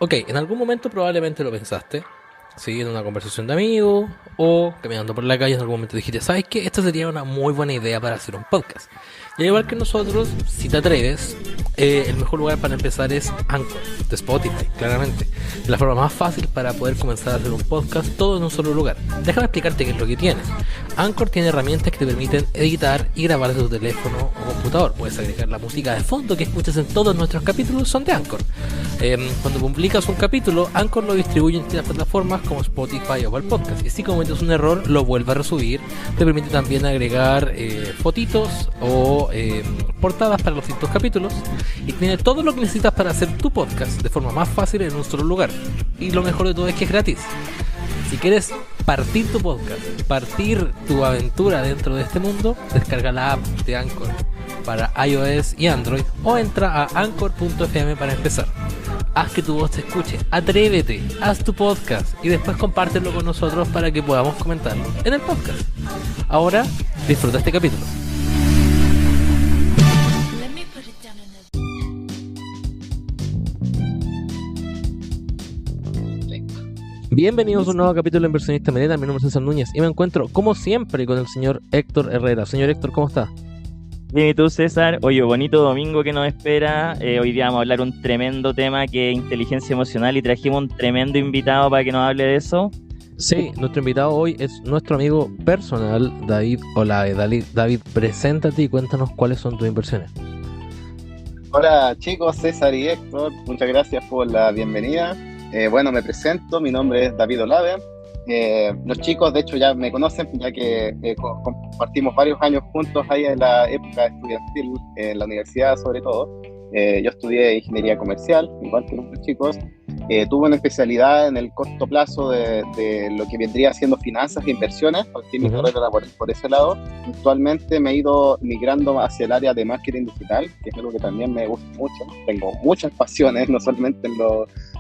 Ok, en algún momento probablemente lo pensaste, ¿sí? En una conversación de amigos o caminando por la calle en algún momento dijiste, ¿sabes qué? Esta sería una muy buena idea para hacer un podcast. Y al igual que nosotros, si te atreves, el mejor lugar para empezar es Anchor, de Spotify, claramente. Es la forma más fácil para poder comenzar a hacer un podcast todo en un solo lugar. Déjame explicarte qué es lo que tienes. Anchor tiene herramientas que te permiten editar y grabar desde tu teléfono o computador. Puedes agregar la música de fondo que escuchas en todos nuestros capítulos, son de Anchor. Cuando publicas un capítulo, Anchor lo distribuye en distintas plataformas como Spotify o Apple Podcast. Y si cometes un error, lo vuelve a resubir. Te permite también agregar fotitos o portadas para los distintos capítulos. Y tiene todo lo que necesitas para hacer tu podcast de forma más fácil en un solo lugar. Y lo mejor de todo es que es gratis. Si quieres partir tu podcast, partir tu aventura dentro de este mundo, descarga la app de Anchor para iOS y Android o entra a anchor.fm para empezar. Haz que tu voz se escuche, atrévete, haz tu podcast y después compártelo con nosotros para que podamos comentarlo en el podcast. Ahora, disfruta este capítulo. Bienvenidos a un nuevo capítulo de Inversionista Melena. Mi nombre es César Núñez y me encuentro, como siempre, con el señor Héctor Herrera. Señor Héctor, ¿cómo está? Bien, ¿y tú, César? Oye, bonito domingo que nos espera. Hoy día vamos a hablar un tremendo tema que es inteligencia emocional y trajimos un tremendo invitado para que nos hable de eso. Sí, nuestro invitado hoy es nuestro amigo personal, David Olave. David, preséntate y cuéntanos cuáles son tus inversiones. Hola chicos, César y Héctor, muchas gracias por la bienvenida. Bueno, me presento, mi nombre es David Olave. Los chicos, de hecho, ya me conocen, ya que compartimos varios años juntos ahí en la época estudiantil, en la universidad sobre todo. Yo estudié ingeniería comercial, igual que los chicos. Tuve una especialidad en el corto plazo de lo que vendría siendo finanzas e inversiones, partí mi carrera por ese lado. Actualmente me he ido migrando hacia el área de marketing digital, que es algo que también me gusta mucho. Tengo muchas pasiones, no solamente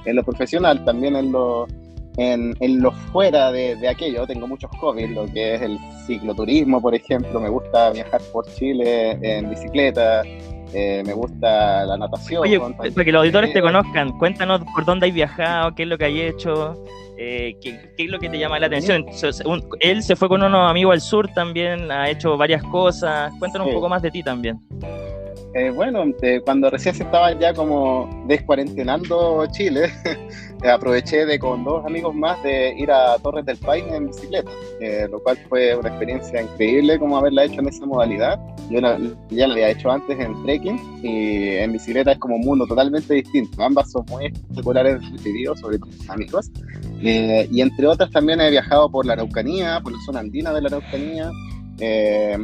en lo profesional, también en lo fuera de aquello. Tengo muchos hobbies, lo que es el cicloturismo, por ejemplo. Me gusta viajar por Chile en bicicleta. Me gusta la natación. Oye, para que los auditores te conozcan, cuéntanos por dónde has viajado, qué es lo que hay hecho, qué es lo que te llama la atención. Él se fue con unos amigos al sur también, ha hecho varias cosas. Cuéntanos un poco más de ti también. Bueno, cuando recién se estaba ya como descuarentenando Chile, aproveché con dos amigos más de ir a Torres del Paine en bicicleta, lo cual fue una experiencia increíble como haberla hecho en esa modalidad. Yo ya la había hecho antes en trekking y en bicicleta es como un mundo totalmente distinto. Ambas son muy espectaculares de vivido, sobre todo amigos. Y entre otras también he viajado por la Araucanía, por la zona andina de la Araucanía.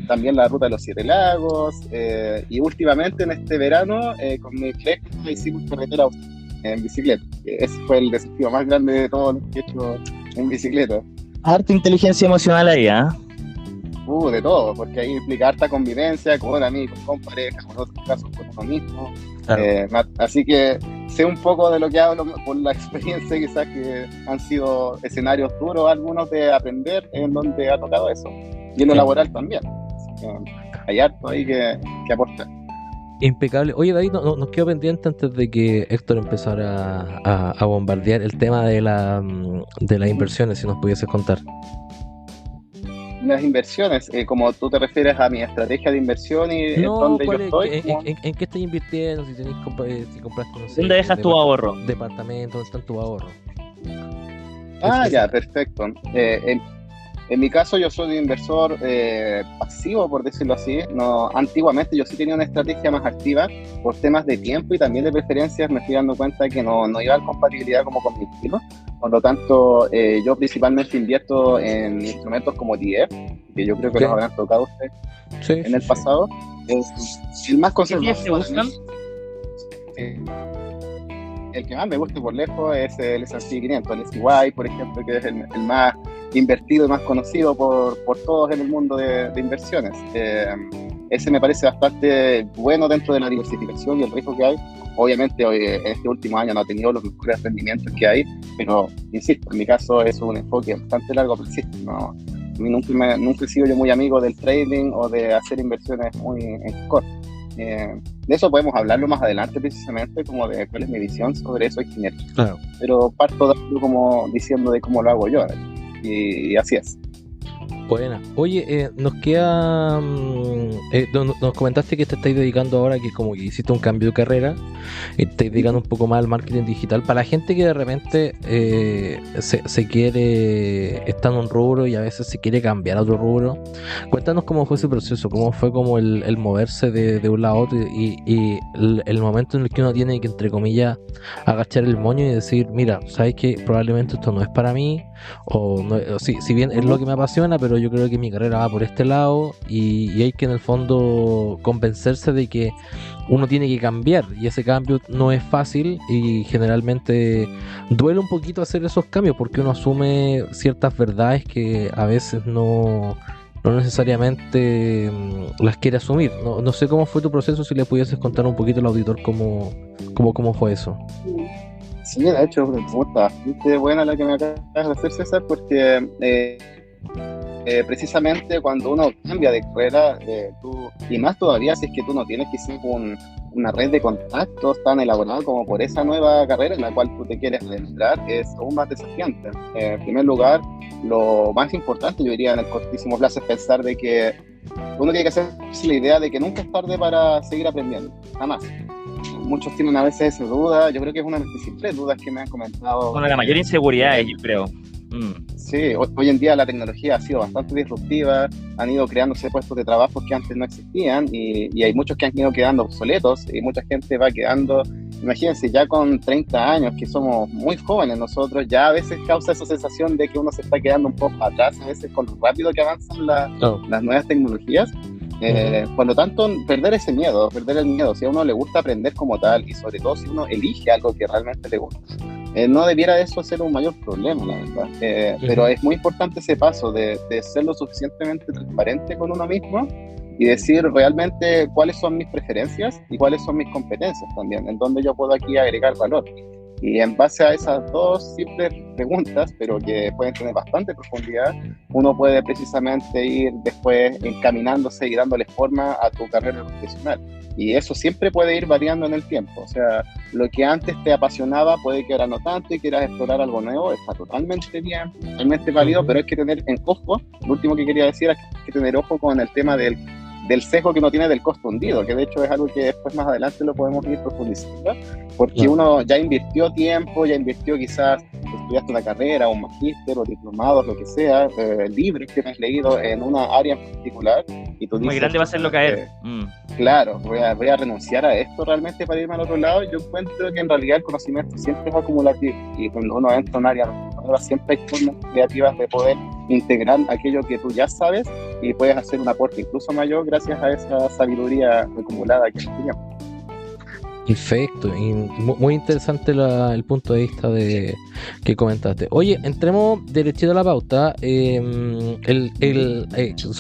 También la ruta de los 7 lagos, y últimamente en este verano con mi flex hicimos carretera en bicicleta. Ese fue el desafío más grande de todo lo que he hecho en bicicleta. Harta inteligencia emocional ahí, ¿ah? De todo, porque ahí implica harta convivencia con amigos, con pareja, con otros casos con uno mismo. Claro. Así que sé un poco de lo que hablo por la experiencia, quizás que han sido escenarios duros algunos de aprender, en donde ha tocado eso. Y en lo laboral también. Hay harto ahí que aportar. Impecable. Oye, David, nos quedó pendiente antes de que Héctor empezara a bombardear el tema de las inversiones, si nos pudieses contar. Las inversiones, como tú te refieres a mi estrategia de inversión y en dónde yo estoy. ¿En qué estás invirtiendo? Si compraste, no sé, ¿dónde dejas tu ahorro? Departamento, ¿dónde están tus ahorros? Ya, perfecto. En mi caso yo soy un inversor pasivo, por decirlo así. No, antiguamente yo sí tenía una estrategia más activa por temas de tiempo y también de preferencias. Me estoy dando cuenta que no iba a haber compatibilidad como con mi estilo. Por lo tanto, yo principalmente invierto en instrumentos como ETF, que yo creo que los habrán tocado ustedes en el pasado. El más conservador. ¿Qué te gustan? El que más me gusta por lejos es el S&P 500, el SPY, por ejemplo, que es el más invertido y más conocido por todos en el mundo de inversiones. Ese me parece bastante bueno dentro de la diversificación y el riesgo que hay. Obviamente en este último año no ha tenido los mejores rendimientos que hay, pero insisto, en mi caso es un enfoque bastante largo plazo. A mí nunca he sido yo muy amigo del trading o de hacer inversiones muy en corto. De eso podemos hablarlo más adelante precisamente, como de cuál es mi visión sobre eso ingeniería. Claro. Pero parto como diciendo de cómo lo hago yo, y así es. Buena. Oye, nos queda... nos comentaste que te estáis dedicando ahora, que como que hiciste un cambio de carrera y te estáis dedicando un poco más al marketing digital. Para la gente que de repente se quiere, está en un rubro y a veces se quiere cambiar a otro rubro, cuéntanos cómo fue ese proceso, cómo fue como el moverse de un lado a otro y el momento en el que uno tiene que, entre comillas, agachar el moño y decir, mira, sabes que probablemente esto no es para mí, o no, si bien es lo que me apasiona, pero yo creo que mi carrera va por este lado y hay que en el fondo convencerse de que uno tiene que cambiar, y ese cambio no es fácil y generalmente duele un poquito hacer esos cambios porque uno asume ciertas verdades que a veces no necesariamente las quiere asumir. No sé cómo fue tu proceso, si le pudieses contar un poquito al auditor cómo fue eso. Sí, de hecho, una pregunta bastante buena la que me acabas de hacer, César, porque precisamente cuando uno cambia de carrera, y más todavía si es que tú no tienes quizás una red de contactos tan elaborada como por esa nueva carrera en la cual tú te quieres adentrar, es aún más desafiante. En primer lugar, lo más importante, yo diría, en el cortísimo plazo, es pensar de que uno tiene que hacerse la idea de que nunca es tarde para seguir aprendiendo, jamás. Muchos tienen a veces esa duda, yo creo que es una de las principales dudas que me han comentado. Una de las mayores inseguridades, yo creo. Sí, hoy en día la tecnología ha sido bastante disruptiva, han ido creándose puestos de trabajo que antes no existían y hay muchos que han ido quedando obsoletos y mucha gente va quedando, imagínense, ya con 30 años, que somos muy jóvenes nosotros, ya a veces causa esa sensación de que uno se está quedando un poco atrás, a veces con lo rápido que avanzan las nuevas tecnologías. Por lo tanto, perder el miedo, si a uno le gusta aprender como tal y sobre todo si uno elige algo que realmente le gusta, no debiera eso ser un mayor problema, la verdad. Pero es muy importante ese paso de ser lo suficientemente transparente con uno mismo y decir realmente cuáles son mis preferencias y cuáles son mis competencias también, en donde yo puedo aquí agregar valor. Y en base a esas dos simples preguntas, pero que pueden tener bastante profundidad, uno puede precisamente ir después encaminándose y dándole forma a tu carrera profesional. Y eso siempre puede ir variando en el tiempo. O sea, lo que antes te apasionaba puede que ahora no tanto y quieras explorar algo nuevo, está totalmente bien, totalmente válido, pero hay que tener en ojo, lo último que quería decir es que hay que tener ojo con el tema del sesgo que uno tiene del costo hundido, que de hecho es algo que después más adelante lo podemos ir profundizando, porque uno ya invirtió tiempo, ya invirtió quizás, estudiaste una carrera, un magíster o diplomados, lo que sea, libros que has leído en una área en particular, y tú dices, muy grande va a hacerlo caer. Claro, voy a renunciar a esto realmente para irme al otro lado. Yo encuentro que en realidad el conocimiento siempre es acumulativo y cuando uno entra en un área nueva siempre hay formas creativas de poder integrar aquello que tú ya sabes y puedes hacer un aporte incluso mayor gracias a esa sabiduría acumulada que tenemos. Perfecto, y muy interesante el punto de vista que comentaste. Oye, entremos derechito a la pauta.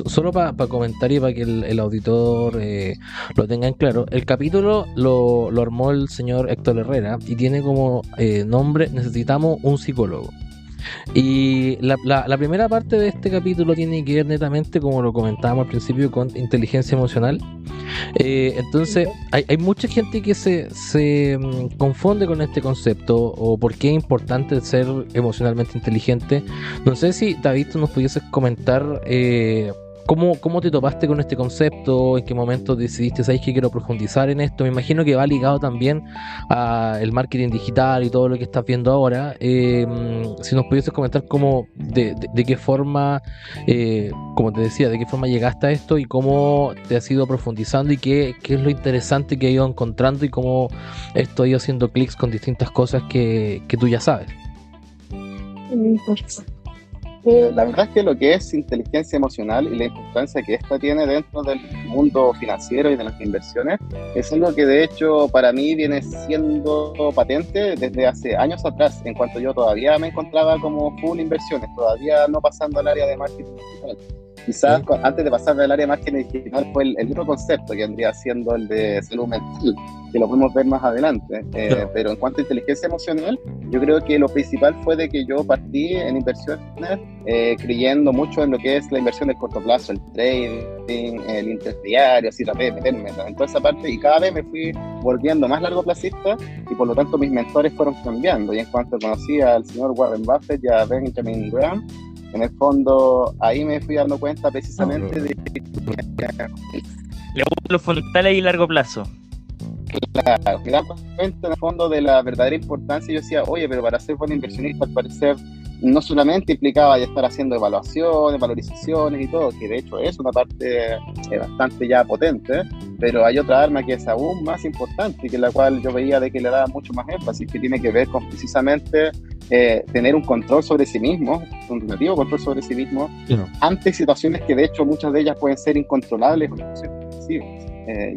Solo para comentar y para que el auditor lo tenga en claro, el capítulo lo armó el señor Héctor Herrera y tiene como nombre "Necesitamos un psicólogo". Y la primera parte de este capítulo tiene que ver netamente, como lo comentábamos al principio, con inteligencia emocional. Entonces hay mucha gente que se confunde con este concepto o por qué es importante ser emocionalmente inteligente. No sé si, David, tú nos pudieses comentar ¿cómo te topaste con este concepto? ¿En qué momento decidiste, sabes que quiero profundizar en esto? Me imagino que va ligado también al marketing digital y todo lo que estás viendo ahora. Si nos pudieses comentar cómo, de qué forma, como te decía, de qué forma llegaste a esto y cómo te has ido profundizando y qué es lo interesante que has ido encontrando y cómo esto ha ido haciendo clics con distintas cosas que tú ya sabes. La verdad es que lo que es inteligencia emocional y la importancia que esta tiene dentro del mundo financiero y de las inversiones es algo que de hecho para mí viene siendo patente desde hace años atrás, en cuanto yo todavía me encontraba como full inversiones, todavía no pasando al área de marketing digital. quizás antes de pasar del área de marketing digital fue el otro concepto que vendría siendo el de salud mental, que lo podemos ver más adelante. Claro. Pero en cuanto a inteligencia emocional, yo creo que lo principal fue de que yo partí en inversiones creyendo mucho en lo que es la inversión de corto plazo, el trading, el interdiario, así traté de meterme en toda esa parte, y cada vez me fui volviendo más largoplacista, y por lo tanto mis mentores fueron cambiando. Y en cuanto conocí al señor Warren Buffett y a Benjamin Graham, en el fondo ahí me fui dando cuenta precisamente de que Le gustan los fundamentales y largo plazo. claro, me daba cuenta en el fondo de la verdadera importancia. Yo decía, oye, pero para ser buen inversionista, al parecer, no solamente implicaba ya estar haciendo evaluaciones, valorizaciones y todo, que de hecho es una parte bastante ya potente, pero hay otra arma que es aún más importante, que la cual yo veía de que le daba mucho más énfasis, que tiene que ver con precisamente tener un control sobre sí mismo, un relativo control sobre sí mismo, ante situaciones que de hecho muchas de ellas pueden ser incontrolables o impulsivas.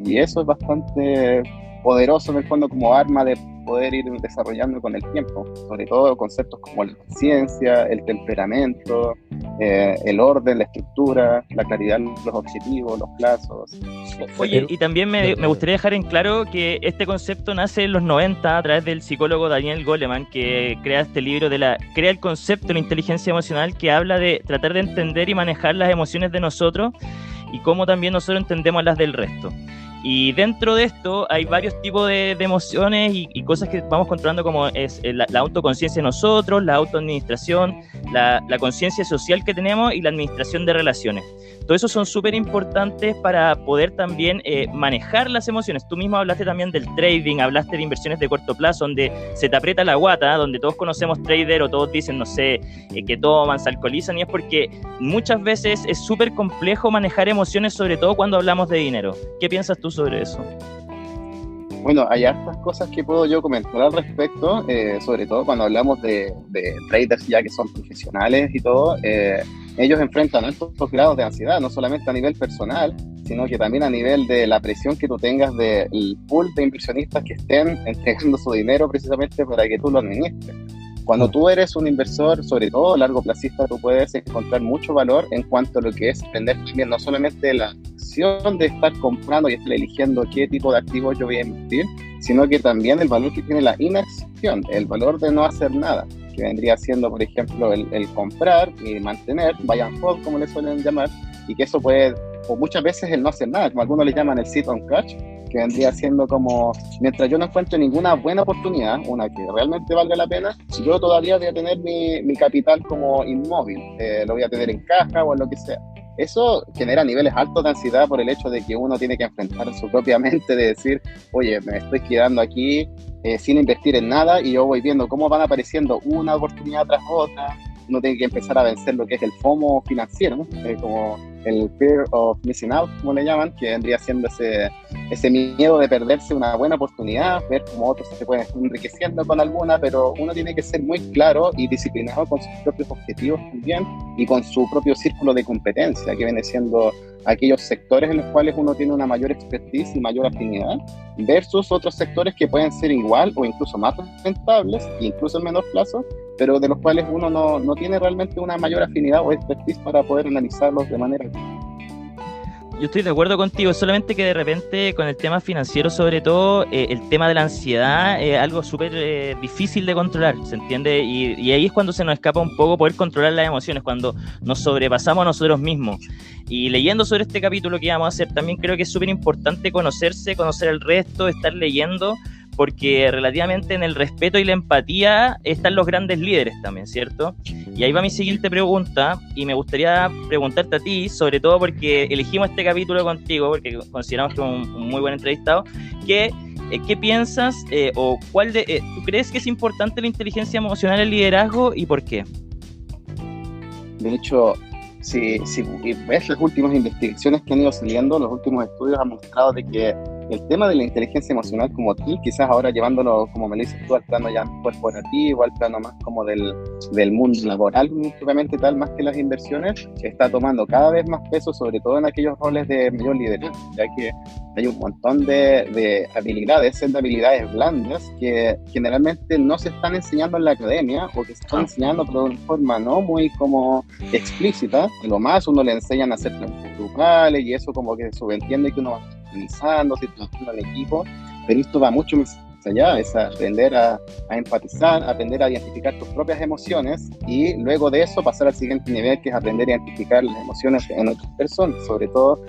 Y eso es bastante poderoso en el fondo como arma de poder ir desarrollando con el tiempo, sobre todo conceptos como la conciencia, el temperamento, el orden, la estructura, la claridad, los objetivos, los plazos. Oye, y también me gustaría dejar en claro que este concepto nace en los 90 a través del psicólogo Daniel Goleman, que crea este libro crea el concepto de la inteligencia emocional, que habla de tratar de entender y manejar las emociones de nosotros y cómo también nosotros entendemos las del resto. Y dentro de esto hay varios tipos de emociones y cosas que vamos controlando, como es la autoconciencia de nosotros, la autoadministración, la conciencia social que tenemos y la administración de relaciones. Todo eso son súper importantes para poder también manejar las emociones. Tú mismo hablaste también del trading, hablaste de inversiones de corto plazo, donde se te aprieta la guata, donde todos conocemos trader o todos dicen, no sé, que toman, se alcoholizan, y es porque muchas veces es súper complejo manejar emociones, sobre todo cuando hablamos de dinero. ¿Qué piensas tú sobre eso? Bueno, hay hartas cosas que puedo yo comentar al respecto, sobre todo cuando hablamos de traders ya que son profesionales y todo. Ellos enfrentan altos grados de ansiedad, no solamente a nivel personal, sino que también a nivel de la presión que tú tengas del pool de inversionistas que estén entregando su dinero precisamente para que tú lo administres. Cuando tú eres un inversor, sobre todo largoplacista, tú puedes encontrar mucho valor en cuanto a lo que es aprender también, no solamente la acción de estar comprando y estar eligiendo qué tipo de activos yo voy a invertir, sino que también el valor que tiene la inacción, el valor de no hacer nada, que vendría siendo, por ejemplo, el comprar y mantener, buy and hold, como le suelen llamar, y que eso puede, o muchas veces el no hacer nada, como algunos le llaman el sit on cash, que vendría siendo como, mientras yo no encuentre ninguna buena oportunidad, una que realmente valga la pena, yo todavía voy a tener mi capital como inmóvil, lo voy a tener en caja o en lo que sea. Eso genera niveles altos de ansiedad por el hecho de que uno tiene que enfrentar su propia mente, de decir, oye, me estoy quedando aquí sin invertir en nada, y yo voy viendo cómo van apareciendo una oportunidad tras otra. Uno tiene que empezar a vencer lo que es el FOMO financiero, ¿no? Como el fear of missing out, como le llaman, que vendría siendo ese miedo de perderse una buena oportunidad, ver cómo otros se pueden estar enriqueciendo con alguna, pero uno tiene que ser muy claro y disciplinado con sus propios objetivos también, y con su propio círculo de competencia, que viene siendo aquellos sectores en los cuales uno tiene una mayor expertise y mayor afinidad, versus otros sectores que pueden ser igual o incluso más rentables, incluso en menor plazo, pero de los cuales uno no tiene realmente una mayor afinidad o expertise para poder analizarlos de manera. Yo estoy de acuerdo contigo, solamente que de repente con el tema financiero, sobre todo, el tema de la ansiedad es algo súper difícil de controlar, ¿se entiende? Y ahí es cuando se nos escapa un poco poder controlar las emociones, cuando nos sobrepasamos a nosotros mismos. Y leyendo sobre este capítulo que íbamos a hacer, también creo que es súper importante conocerse, conocer el resto, estar leyendo, porque relativamente en el respeto y la empatía están los grandes líderes también, ¿cierto? Y ahí va mi siguiente pregunta, y me gustaría preguntarte a ti, sobre todo porque elegimos este capítulo contigo, porque consideramos que es un muy buen entrevistado, ¿qué piensas o tú crees que es importante la inteligencia emocional en el liderazgo y por qué? De hecho, si ves las últimas investigaciones que han ido saliendo, los últimos estudios han mostrado de que el tema de la inteligencia emocional como tal, quizás ahora llevándolo, como me lo dices tú, al plano ya corporativo, al plano más como del mundo laboral, propiamente tal, más que las inversiones, está tomando cada vez más peso, sobre todo en aquellos roles de mayor liderazgo, ya que hay un montón de habilidades, de habilidades blandas, que generalmente no se están enseñando en la academia, o que se están enseñando pero de una forma no muy como explícita. Y lo más, uno le enseñan a hacer planes grupales, y eso como que se subentiende que uno va organizando, trabajando en equipo, pero esto va mucho más allá, es aprender a empatizar, aprender a identificar tus propias emociones, y luego de eso pasar al siguiente nivel, que es aprender a identificar las emociones en otras personas, sobre todo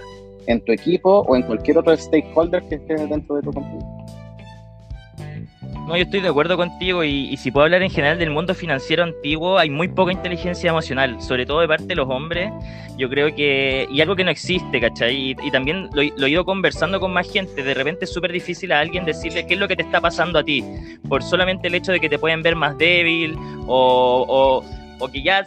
en tu equipo o en cualquier otro stakeholder que esté dentro de tu compañía. No, yo estoy de acuerdo contigo, y si puedo hablar en general del mundo financiero antiguo, hay muy poca inteligencia emocional, sobre todo de parte de los hombres. Yo creo que, y algo que no existe, ¿cachai? Y también lo he ido conversando con más gente. De repente es súper difícil a alguien decirle qué es lo que te está pasando a ti, por solamente el hecho de que te pueden ver más débil, o que ya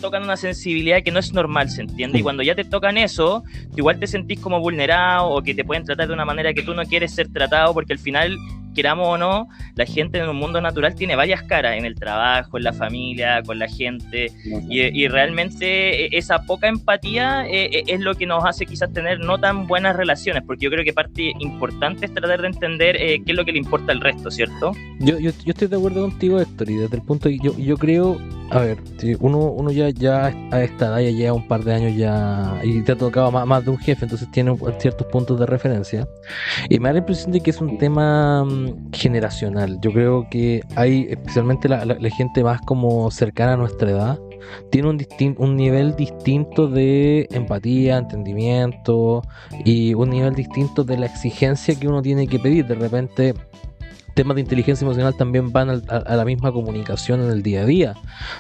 tocan una sensibilidad que no es normal, ¿se entiende? Y cuando ya te tocan eso, tú igual te sentís como vulnerado, o que te pueden tratar de una manera que tú no quieres ser tratado, porque al final, queramos o no, la gente en un mundo natural tiene varias caras, en el trabajo, en la familia, con la gente, y realmente esa poca empatía es lo que nos hace quizás tener no tan buenas relaciones, porque yo creo que parte importante es tratar de entender qué es lo que le importa al resto, ¿cierto? Yo estoy de acuerdo contigo, Héctor, y desde el punto de yo creo, a ver, si uno ya a esta edad ya lleva un par de años ya, y te ha tocado más de un jefe, entonces tiene ciertos puntos de referencia, y me da la impresión de que es un tema generacional. Yo creo que hay, especialmente la gente más como cercana a nuestra edad, tiene un nivel distinto de empatía, entendimiento, y un nivel distinto de la exigencia que uno tiene que pedir. De repente temas de inteligencia emocional también van a la misma comunicación en el día a día.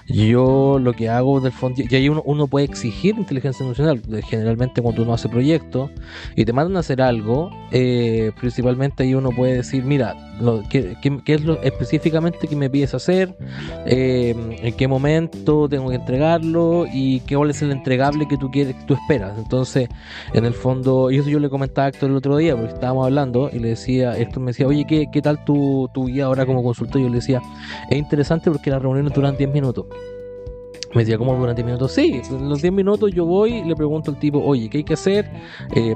Yo lo que hago del fondo, y ahí uno puede exigir inteligencia emocional, generalmente cuando uno hace proyectos y te mandan a hacer algo, principalmente ahí uno puede decir, mira, ¿qué es lo específicamente que me pides hacer? ¿En qué momento tengo que entregarlo? ¿Y cuál es el entregable que tú esperas? Entonces, en el fondo, y eso yo le comentaba a Héctor el otro día, porque estábamos hablando, y Héctor me decía, oye, ¿qué tal tu guía ahora como consultor? Yo le decía, es interesante porque las reuniones duran 10 minutos. Me decía, ¿cómo duran 10 minutos? Sí, en los 10 minutos yo voy y le pregunto al tipo, oye, ¿qué hay que hacer?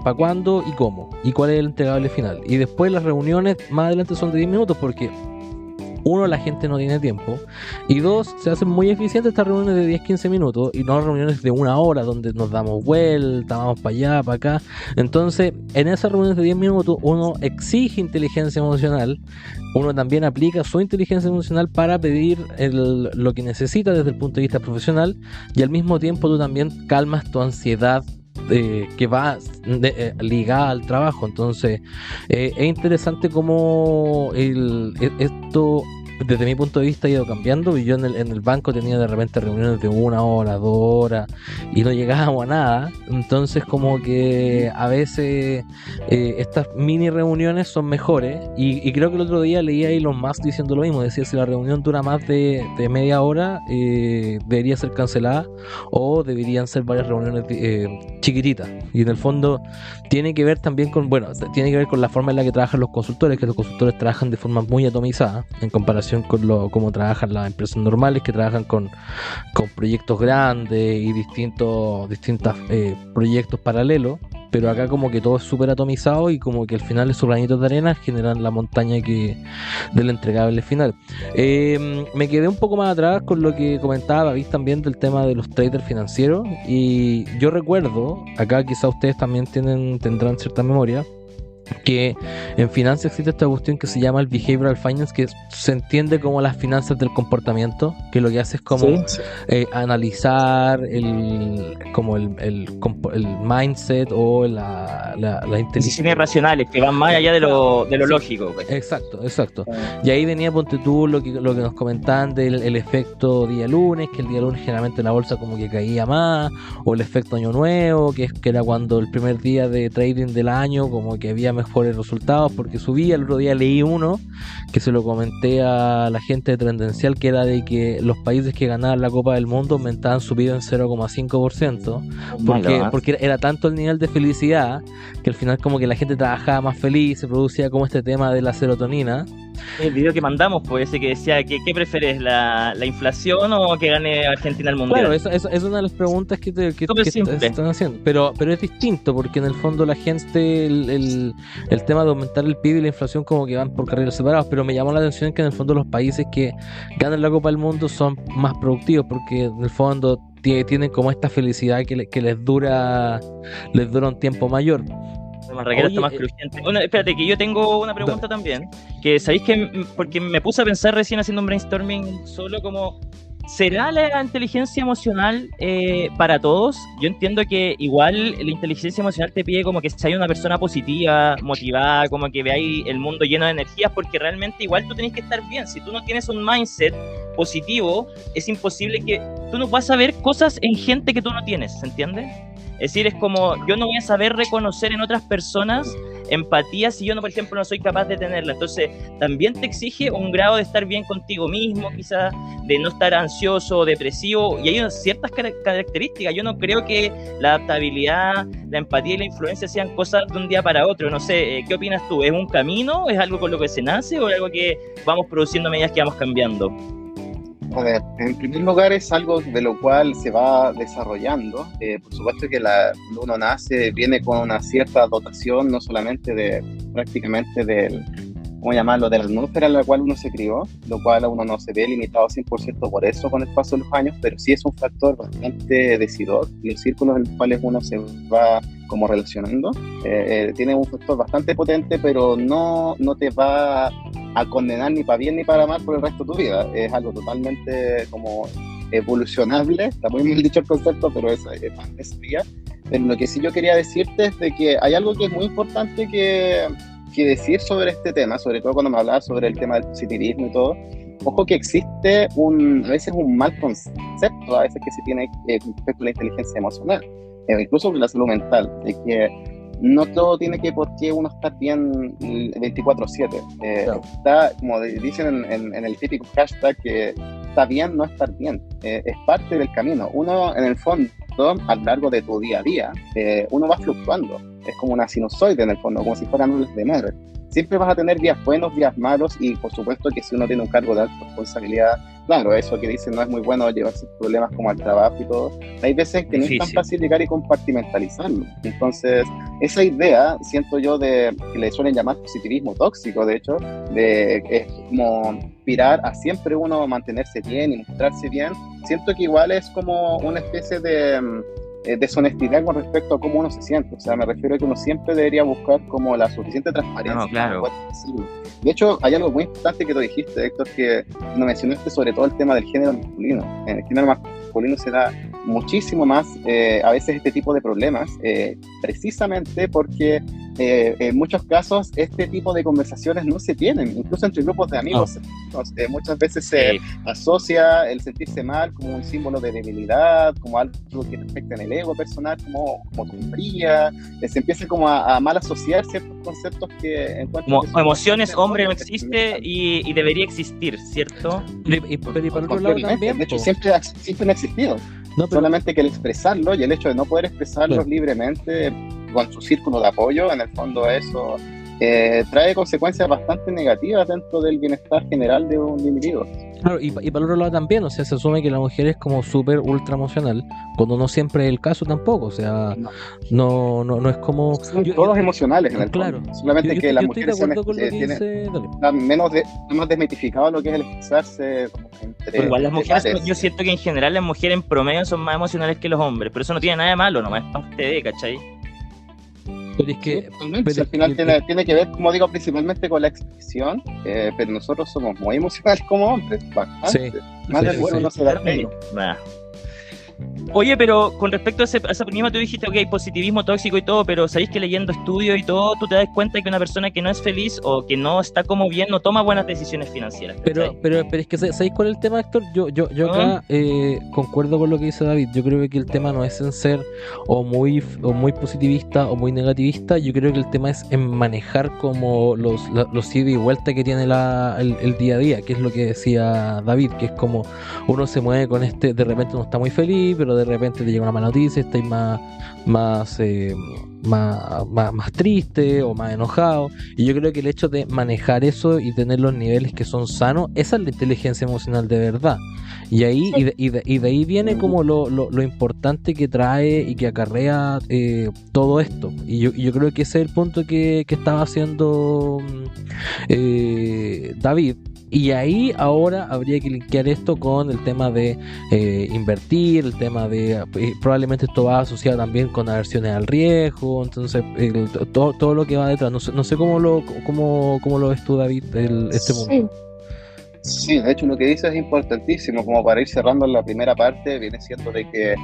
¿Para cuándo? ¿Y cómo? ¿Y cuál es el entregable final? Y después las reuniones más adelante son de 10 minutos porque, uno, la gente no tiene tiempo, y dos, se hacen muy eficientes estas reuniones de 10-15 minutos y no reuniones de 1 hora donde nos damos vuelta, vamos para allá, para acá. Entonces, en esas reuniones de 10 minutos uno exige inteligencia emocional, uno también aplica su inteligencia emocional para pedir lo que necesita desde el punto de vista profesional, y al mismo tiempo tú también calmas tu ansiedad que va ligada al trabajo. Entonces es interesante cómo esto desde mi punto de vista ha ido cambiando. Y yo en el banco tenía de repente reuniones de 1 hora, 2 horas y no llegábamos a nada. Entonces como que a veces estas mini reuniones son mejores, y creo que el otro día leí a Elon Musk diciendo lo mismo. Decía, si la reunión dura más de media hora, debería ser cancelada, o deberían ser varias reuniones chiquititas. Y en el fondo tiene que ver también con la forma en la que trabajan los consultores, que los consultores trabajan de forma muy atomizada en comparación con cómo trabajan las empresas normales, que trabajan con proyectos grandes y distintos proyectos paralelos. Pero acá como que todo es súper atomizado, y como que al final esos granitos de arena generan la montaña del entregable final. Me quedé un poco más atrás con lo que comentaba David también del tema de los traders financieros, y yo recuerdo, acá quizá ustedes también tendrán cierta memoria, que en finanzas existe esta cuestión que se llama el behavioral finance, que se entiende como las finanzas del comportamiento, que lo que hace es como analizar el mindset o la inteligencia. Decisiones racionales que van más allá de lo lógico. Pues. Exacto. Y ahí venía, ponte tú, lo que nos comentaban del efecto día lunes, que el día lunes generalmente la bolsa como que caía más, o el efecto año nuevo, que era cuando el primer día de trading del año como que había mejores resultados porque subía. El otro día leí uno que se lo comenté a la gente de Tendencial, que era de que los países que ganaban la Copa del Mundo aumentaban su PIB en 0,5%, porque era tanto el nivel de felicidad que al final como que la gente trabajaba más feliz, se producía como este tema de la serotonina. El video que mandamos, pues ese que decía que ¿qué prefieres, la inflación o que gane Argentina el Mundial? Claro, eso es una de las preguntas que están haciendo, pero es distinto porque en el fondo la gente, el tema de aumentar el PIB y la inflación como que van por carriles separados, pero me llamó la atención que en el fondo los países que ganan la Copa del Mundo son más productivos porque en el fondo tienen como esta felicidad que les dura un tiempo mayor. Marraquera está más crujiente. Bueno, espérate, que yo tengo una pregunta también. Que sabéis que, porque me puse a pensar recién haciendo un brainstorming solo como, ¿será la inteligencia emocional para todos? Yo entiendo que igual la inteligencia emocional te pide como que seas una persona positiva, motivada, como que veáis el mundo lleno de energías, porque realmente igual tú tenés que estar bien. Si tú no tienes un mindset positivo, es imposible que tú no vas a ver cosas en gente que tú no tienes, ¿se entiende? Es decir, es como, yo no voy a saber reconocer en otras personas empatía si yo, no, por ejemplo, no soy capaz de tenerla. Entonces, también te exige un grado de estar bien contigo mismo, quizás, de no estar ansioso o depresivo. Y hay ciertas características. Yo no creo que la adaptabilidad, la empatía y la influencia sean cosas de un día para otro. No sé, ¿qué opinas tú? ¿Es un camino? ¿Es algo con lo que se nace? ¿O es algo que vamos produciendo a medida que vamos cambiando? A ver, en primer lugar es algo de lo cual se va desarrollando. Por supuesto que cuando uno nace viene con una cierta dotación, no solamente prácticamente ¿cómo llamarlo?, de la atmósfera en la cual uno se crió, lo cual uno no se ve limitado 100% por eso con el paso de los años, pero sí es un factor bastante decidor. Los círculos en los cuales uno se va como relacionando tiene un factor bastante potente, pero no te va a condenar ni para bien ni para mal por el resto de tu vida. Es algo totalmente como evolucionable, está muy mal dicho el concepto, pero es vía. Pero lo que sí yo quería decirte es de que hay algo que es muy importante que decir sobre este tema, sobre todo cuando me hablabas sobre el tema del positivismo y todo. Ojo que existe a veces un mal concepto, a veces que se tiene con respecto a la inteligencia emocional, incluso con la salud mental, de que no todo tiene que por qué uno estar bien 24/7. Claro. Está, como dicen en el típico hashtag, que está bien no estar bien. Es parte del camino. Uno, en el fondo, a lo largo de tu día a día, uno va fluctuando. Es como una sinusoide en el fondo, como si fueran olas de mar. Siempre vas a tener días buenos, días malos, y por supuesto que si uno tiene un cargo de alta responsabilidad, claro, eso que dicen no es muy bueno llevarse problemas como al trabajo y todo. Hay veces que no es tan fácil llegar y compartimentalizarlo. Entonces, esa idea, siento yo, que le suelen llamar positivismo tóxico, de hecho, es como aspirar a siempre uno mantenerse bien y mostrarse bien. Siento que igual es como una especie de deshonestidad con respecto a cómo uno se siente. O sea, me refiero a que uno siempre debería buscar como la suficiente transparencia. No, claro. De hecho, hay algo muy importante que tú dijiste, Héctor, que no mencionaste, sobre todo el tema del género masculino. En el género masculino se da muchísimo más a veces este tipo de problemas, precisamente porque en muchos casos este tipo de conversaciones no se tienen, incluso entre grupos de amigos. Muchas veces se asocia el sentirse mal como un símbolo de debilidad, como algo que afecta en el ego personal, como tontería. Se empieza como a mal asociar ciertos conceptos que como emociones, hombre no existe y debería existir, ¿cierto? Pero y por otro lado también, de hecho siempre han existido. No, pero solamente que el expresarlo y el hecho de no poder expresarlo libremente con su círculo de apoyo, en el fondo eso trae consecuencias bastante negativas dentro del bienestar general de un individuo. Claro, y por otro lado también, o sea, se asume que la mujer es como súper ultra emocional, cuando no siempre es el caso tampoco, o sea, no es como... Son todos emocionales en el claro, fondo. Solamente que las mujeres tienen más desmitificado lo que es el expresarse entre... Pero igual las mujeres, yo siento que en general las mujeres en promedio son más emocionales que los hombres, pero eso no tiene nada de malo, nomás es parte de, ¿cachai? Pero es que al final tiene que ver, como digo, principalmente con la expresión, pero nosotros somos muy emocionales como hombres, bastante. Más de alguno no se da cuenta. Oye, pero con respecto a ese problema, tú dijiste, ok, positivismo tóxico y todo, pero sabéis que leyendo estudios y todo, tú te das cuenta que una persona que no es feliz o que no está como bien, no toma buenas decisiones financieras. Pero es que, ¿sabéis cuál es el tema, Héctor? Yo acá concuerdo con lo que dice David. Yo creo que el tema no es en ser o muy positivista o muy negativista. Yo creo que el tema es en manejar como los ida y vuelta que tiene el día a día, que es lo que decía David, que es como uno se mueve con de repente uno está muy feliz, pero de repente te llega una mala noticia, estáis más triste o más enojado. Y yo creo que el hecho de manejar eso y tener los niveles que son sanos, esa es la inteligencia emocional de verdad. Y ahí y de ahí viene como lo importante que trae y que acarrea todo esto. Y yo creo que ese es el punto que estaba haciendo David. Y ahí ahora habría que linkear esto con el tema de invertir, el tema de probablemente esto va asociado también con aversiones al riesgo, entonces todo lo que va detrás. No sé cómo lo ves tú, David, este punto. Sí, de hecho lo que dices es importantísimo, como para ir cerrando en la primera parte, viene siendo de que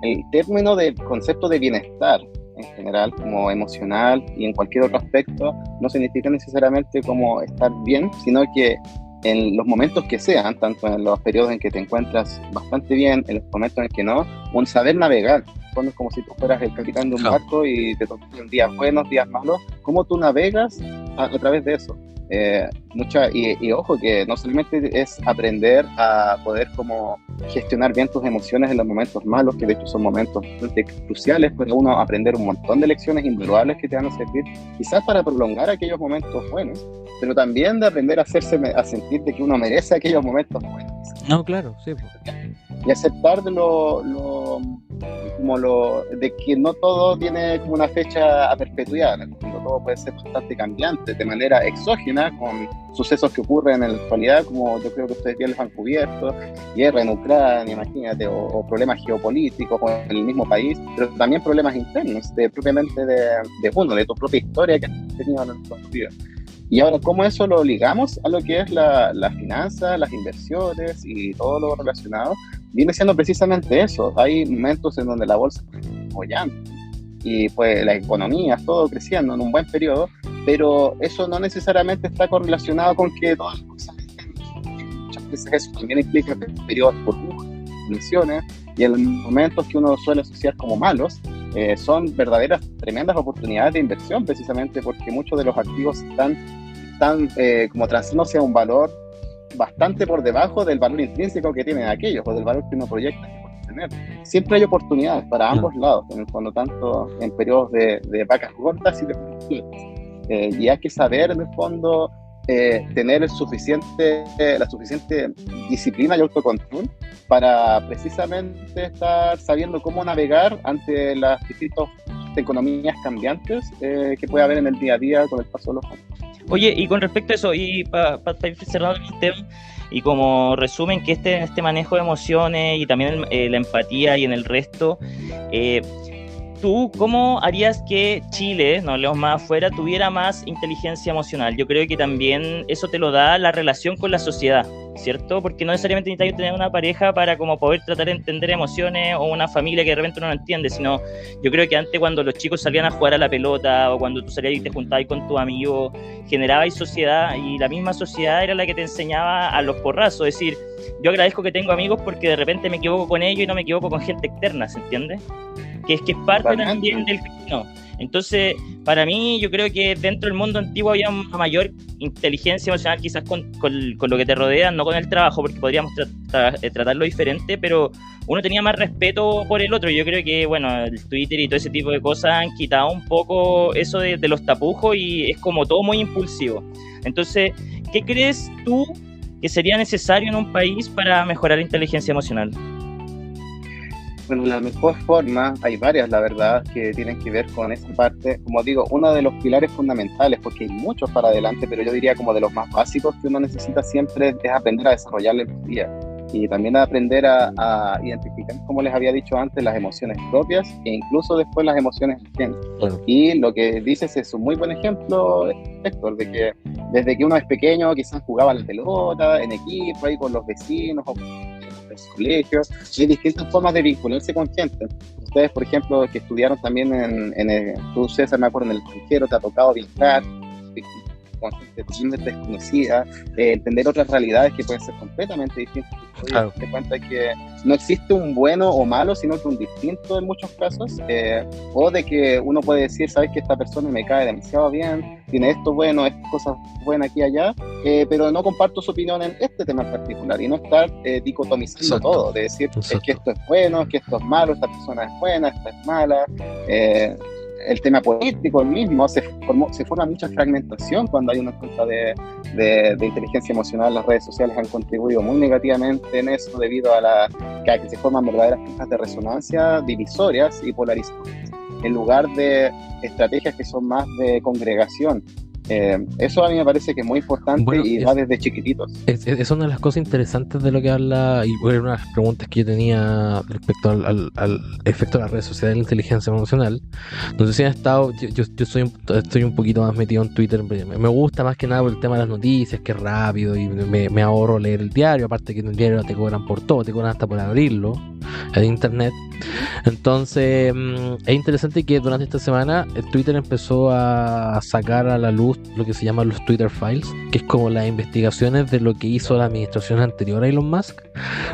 el término del concepto de bienestar en general, como emocional y en cualquier otro aspecto, no significa necesariamente como estar bien, sino que en los momentos que sean, tanto en los periodos en que te encuentras bastante bien, en los momentos en que no, un saber navegar, cuando es como si tú fueras el capitán de un barco y te tocan días buenos, días malos, ¿cómo tú navegas a través de eso? Y ojo que no solamente es aprender a poder como gestionar bien tus emociones en los momentos malos, que de hecho son momentos bastante cruciales para uno aprender un montón de lecciones individuales que te van a servir quizás para prolongar aquellos momentos buenos, pero también de aprender a sentir de que uno merece aquellos momentos buenos. No, claro, sí. Y aceptar de de que no todo tiene como una fecha a perpetuidad, cuando todo puede ser bastante cambiante de manera exógena con sucesos que ocurren en la actualidad, como yo creo que ustedes bien los han cubierto, guerra en Ucrania, imagínate, o problemas geopolíticos en el mismo país, pero también problemas internos, propiamente de tu propia historia que has tenido en tu vida. Y ahora, ¿cómo eso lo ligamos a lo que es la finanza, las inversiones y todo lo relacionado? Viene siendo precisamente eso. Hay momentos en donde la bolsa está apoyando y pues la economía, todo creciendo en un buen periodo, pero eso no necesariamente está correlacionado con que todas las cosas estén. Muchas veces eso también implica periodos por lesiones y en los momentos que uno suele asociar como malos, son verdaderas, tremendas oportunidades de inversión, precisamente porque muchos de los activos están como transándose a un valor bastante por debajo del valor intrínseco que tienen aquellos, o del valor que uno proyecta que puede tener. Siempre hay oportunidades para ambos lados, en el fondo, tanto en periodos de vacas gordas y de flujos. Y hay que saber, en el fondo, tener la suficiente disciplina y autocontrol para precisamente estar sabiendo cómo navegar ante las distintas economías cambiantes que puede haber en el día a día con el paso de los años. Oye, y con respecto a eso, y para ir cerrando el tema, y como resumen que este manejo de emociones y también la empatía y en el resto, ¿tú cómo harías que Chile, no hablemos más afuera, tuviera más inteligencia emocional? Yo creo que también eso te lo da la relación con la sociedad, ¿cierto? Porque no necesariamente necesitas tener una pareja para como poder tratar de entender emociones o una familia que de repente uno no entiende, sino yo creo que antes cuando los chicos salían a jugar a la pelota o cuando tú salías y te juntabas con tus amigos, generabais sociedad y la misma sociedad era la que te enseñaba a los porrazos, es decir, yo agradezco que tengo amigos porque de repente me equivoco con ellos y no me equivoco con gente externa, ¿se entiende? Que es parte también del camino. Entonces, para mí, yo creo que dentro del mundo antiguo había una mayor inteligencia emocional, quizás con lo que te rodea, no con el trabajo, porque podríamos tratarlo diferente, pero uno tenía más respeto por el otro. Yo creo que, bueno, el Twitter y todo ese tipo de cosas han quitado un poco eso de los tapujos y es como todo muy impulsivo. Entonces, ¿qué crees tú que sería necesario en un país para mejorar la inteligencia emocional? Bueno, la mejor forma, hay varias, la verdad, que tienen que ver con esa parte. Como digo, uno de los pilares fundamentales, porque hay muchos para adelante, pero yo diría como de los más básicos que uno necesita siempre es aprender a desarrollar la empatía y también a aprender a identificar, como les había dicho antes, las emociones propias e incluso después las emociones ajenas. Bueno. Y lo que dices es un muy buen ejemplo, Héctor, de que desde que uno es pequeño quizás jugaba a la pelota, en equipo, ahí con los vecinos, los colegios, hay distintas formas de vincularse con gente. Ustedes, por ejemplo, que estudiaron también tú, César, me acuerdo, en el extranjero, te ha tocado viajar con gente totalmente desconocida, entender otras realidades que pueden ser completamente distintas. Claro. Te cuenta que no existe un bueno o malo, sino que un distinto en muchos casos, o de que uno puede decir, sabes que esta persona me cae demasiado bien, tiene esto bueno, estas cosas buenas aquí y allá, pero no comparto su opinión en este tema en particular, y no estar dicotomizando todo, de decir, es que esto es bueno, es que esto es malo, esta persona es buena, esta es mala. El tema político mismo, se forma mucha fragmentación cuando hay una falta de inteligencia emocional. Las redes sociales han contribuido muy negativamente en eso, debido a que se forman verdaderas cajas de resonancia divisorias y polarizantes, en lugar de estrategias que son más de congregación. Eso a mí me parece que es muy importante, bueno, y va desde chiquititos. Es una de las cosas interesantes de lo que habla, y era una de las preguntas que yo tenía respecto al efecto de las redes sociales de la inteligencia emocional. No sé si han estado, yo estoy un poquito más metido en Twitter, me gusta más que nada por el tema de las noticias, que es rápido y me ahorro leer el diario, aparte que en el diario te cobran por todo, te cobran hasta por abrirlo, en internet. Entonces es interesante que durante esta semana Twitter empezó a sacar a la luz lo que se llaman los Twitter Files, que es como las investigaciones de lo que hizo la administración anterior a Elon Musk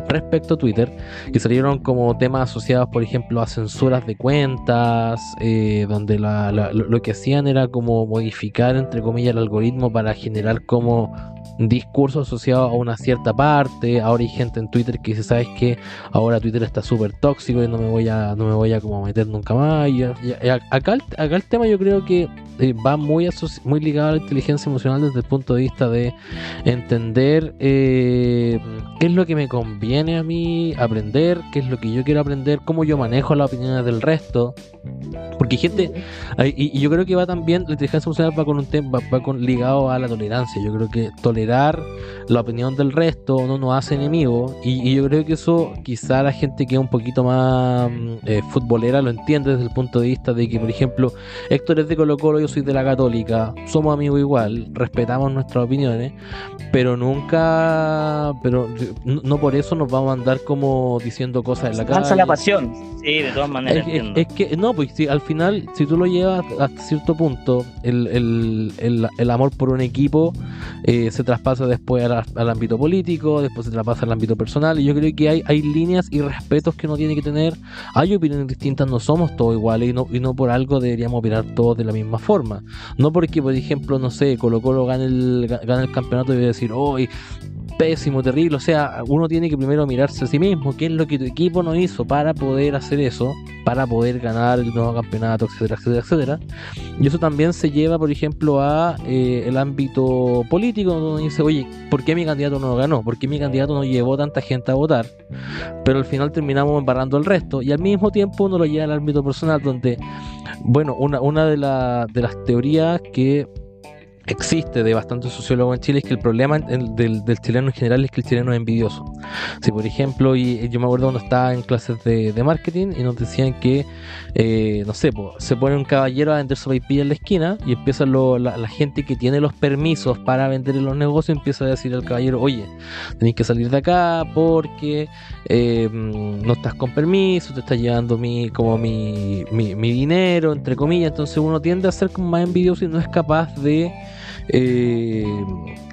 respecto a Twitter, que salieron como temas asociados, por ejemplo, a censuras de cuentas, donde lo que hacían era como modificar, entre comillas, el algoritmo para generar como discurso asociado a una cierta parte. Ahora hay gente en Twitter que dice, ¿sabes qué? Ahora Twitter está súper tóxico y no me voy a como meter nunca más. Y acá el tema yo creo que va muy ligado a la inteligencia emocional desde el punto de vista de entender qué es lo que me conviene a mí aprender, qué es lo que yo quiero aprender, cómo yo manejo las opiniones del resto. Porque gente, y yo creo que va también, la inteligencia emocional va con un tema, ligado a la tolerancia. Yo creo que tolerar la opinión del resto no nos hace enemigos, y yo creo que eso quizá la gente que es un poquito más futbolera lo entiende desde el punto de vista de que, por ejemplo, Héctor es de Colo-Colo, yo soy de la Católica, somos amigos igual, respetamos nuestras opiniones, pero no por eso nos vamos a andar como diciendo cosas en la calle. Lanza la pasión, sí, de todas maneras. Es que no, pues si, al final, si tú lo llevas hasta cierto punto, el amor por un equipo se traspasa después al ámbito político, después se traspasa al ámbito personal, y yo creo que hay líneas y respetos que uno tiene que tener. Hay opiniones distintas, no somos todos iguales, y no por algo deberíamos opinar todos de la misma forma. No porque, por ejemplo, no sé, Colo-Colo gane el campeonato y voy a decir, ¡oh, pésimo, terrible! O sea, uno tiene que primero mirarse a sí mismo, qué es lo que tu equipo no hizo para poder hacer eso, para poder ganar el nuevo campeonato, etcétera, etcétera, etcétera. Y eso también se lleva, por ejemplo, a el ámbito político, donde uno dice, oye, ¿por qué mi candidato no ganó? ¿Por qué mi candidato no llevó tanta gente a votar? Pero al final terminamos embarrando el resto, y al mismo tiempo uno lo lleva al ámbito personal, donde, bueno, una de las teorías que existe de bastantes sociólogos en Chile es que el problema del chileno en general es que el chileno es envidioso. Si, por ejemplo, y yo me acuerdo cuando estaba en clases de marketing y nos decían que no sé, se pone un caballero a vender sopaipillas en la esquina, y empieza la gente que tiene los permisos para vender en los negocios, empieza a decir al caballero, oye, tenés que salir de acá porque no estás con permiso, te estás llevando mi dinero, entre comillas. Entonces uno tiende a ser como más envidioso y no es capaz de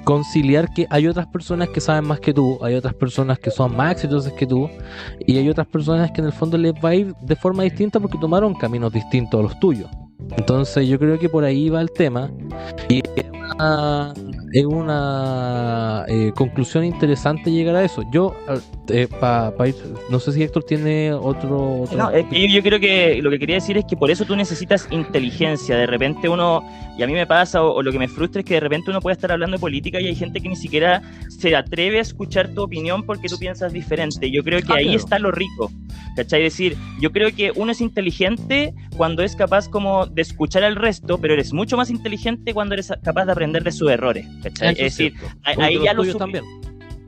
conciliar que hay otras personas que saben más que tú, hay otras personas que son más exitosas que tú, y hay otras personas que en el fondo les va a ir de forma distinta porque tomaron caminos distintos a los tuyos. Entonces yo creo que por ahí va el tema, y es una conclusión interesante llegar a eso. Yo no sé si Héctor tiene otro... No, yo creo que lo que quería decir es que por eso tú necesitas inteligencia. De repente uno, y a mí me pasa, o lo que me frustra es que de repente uno puede estar hablando de política y hay gente que ni siquiera se atreve a escuchar tu opinión porque tú piensas diferente. Yo creo que ahí está lo rico, ¿cachai? Es decir, yo creo que uno es inteligente cuando es capaz como de escuchar al resto, pero eres mucho más inteligente cuando eres capaz de aprender de sus errores, ¿cachai? Es decir, ahí ya lo también.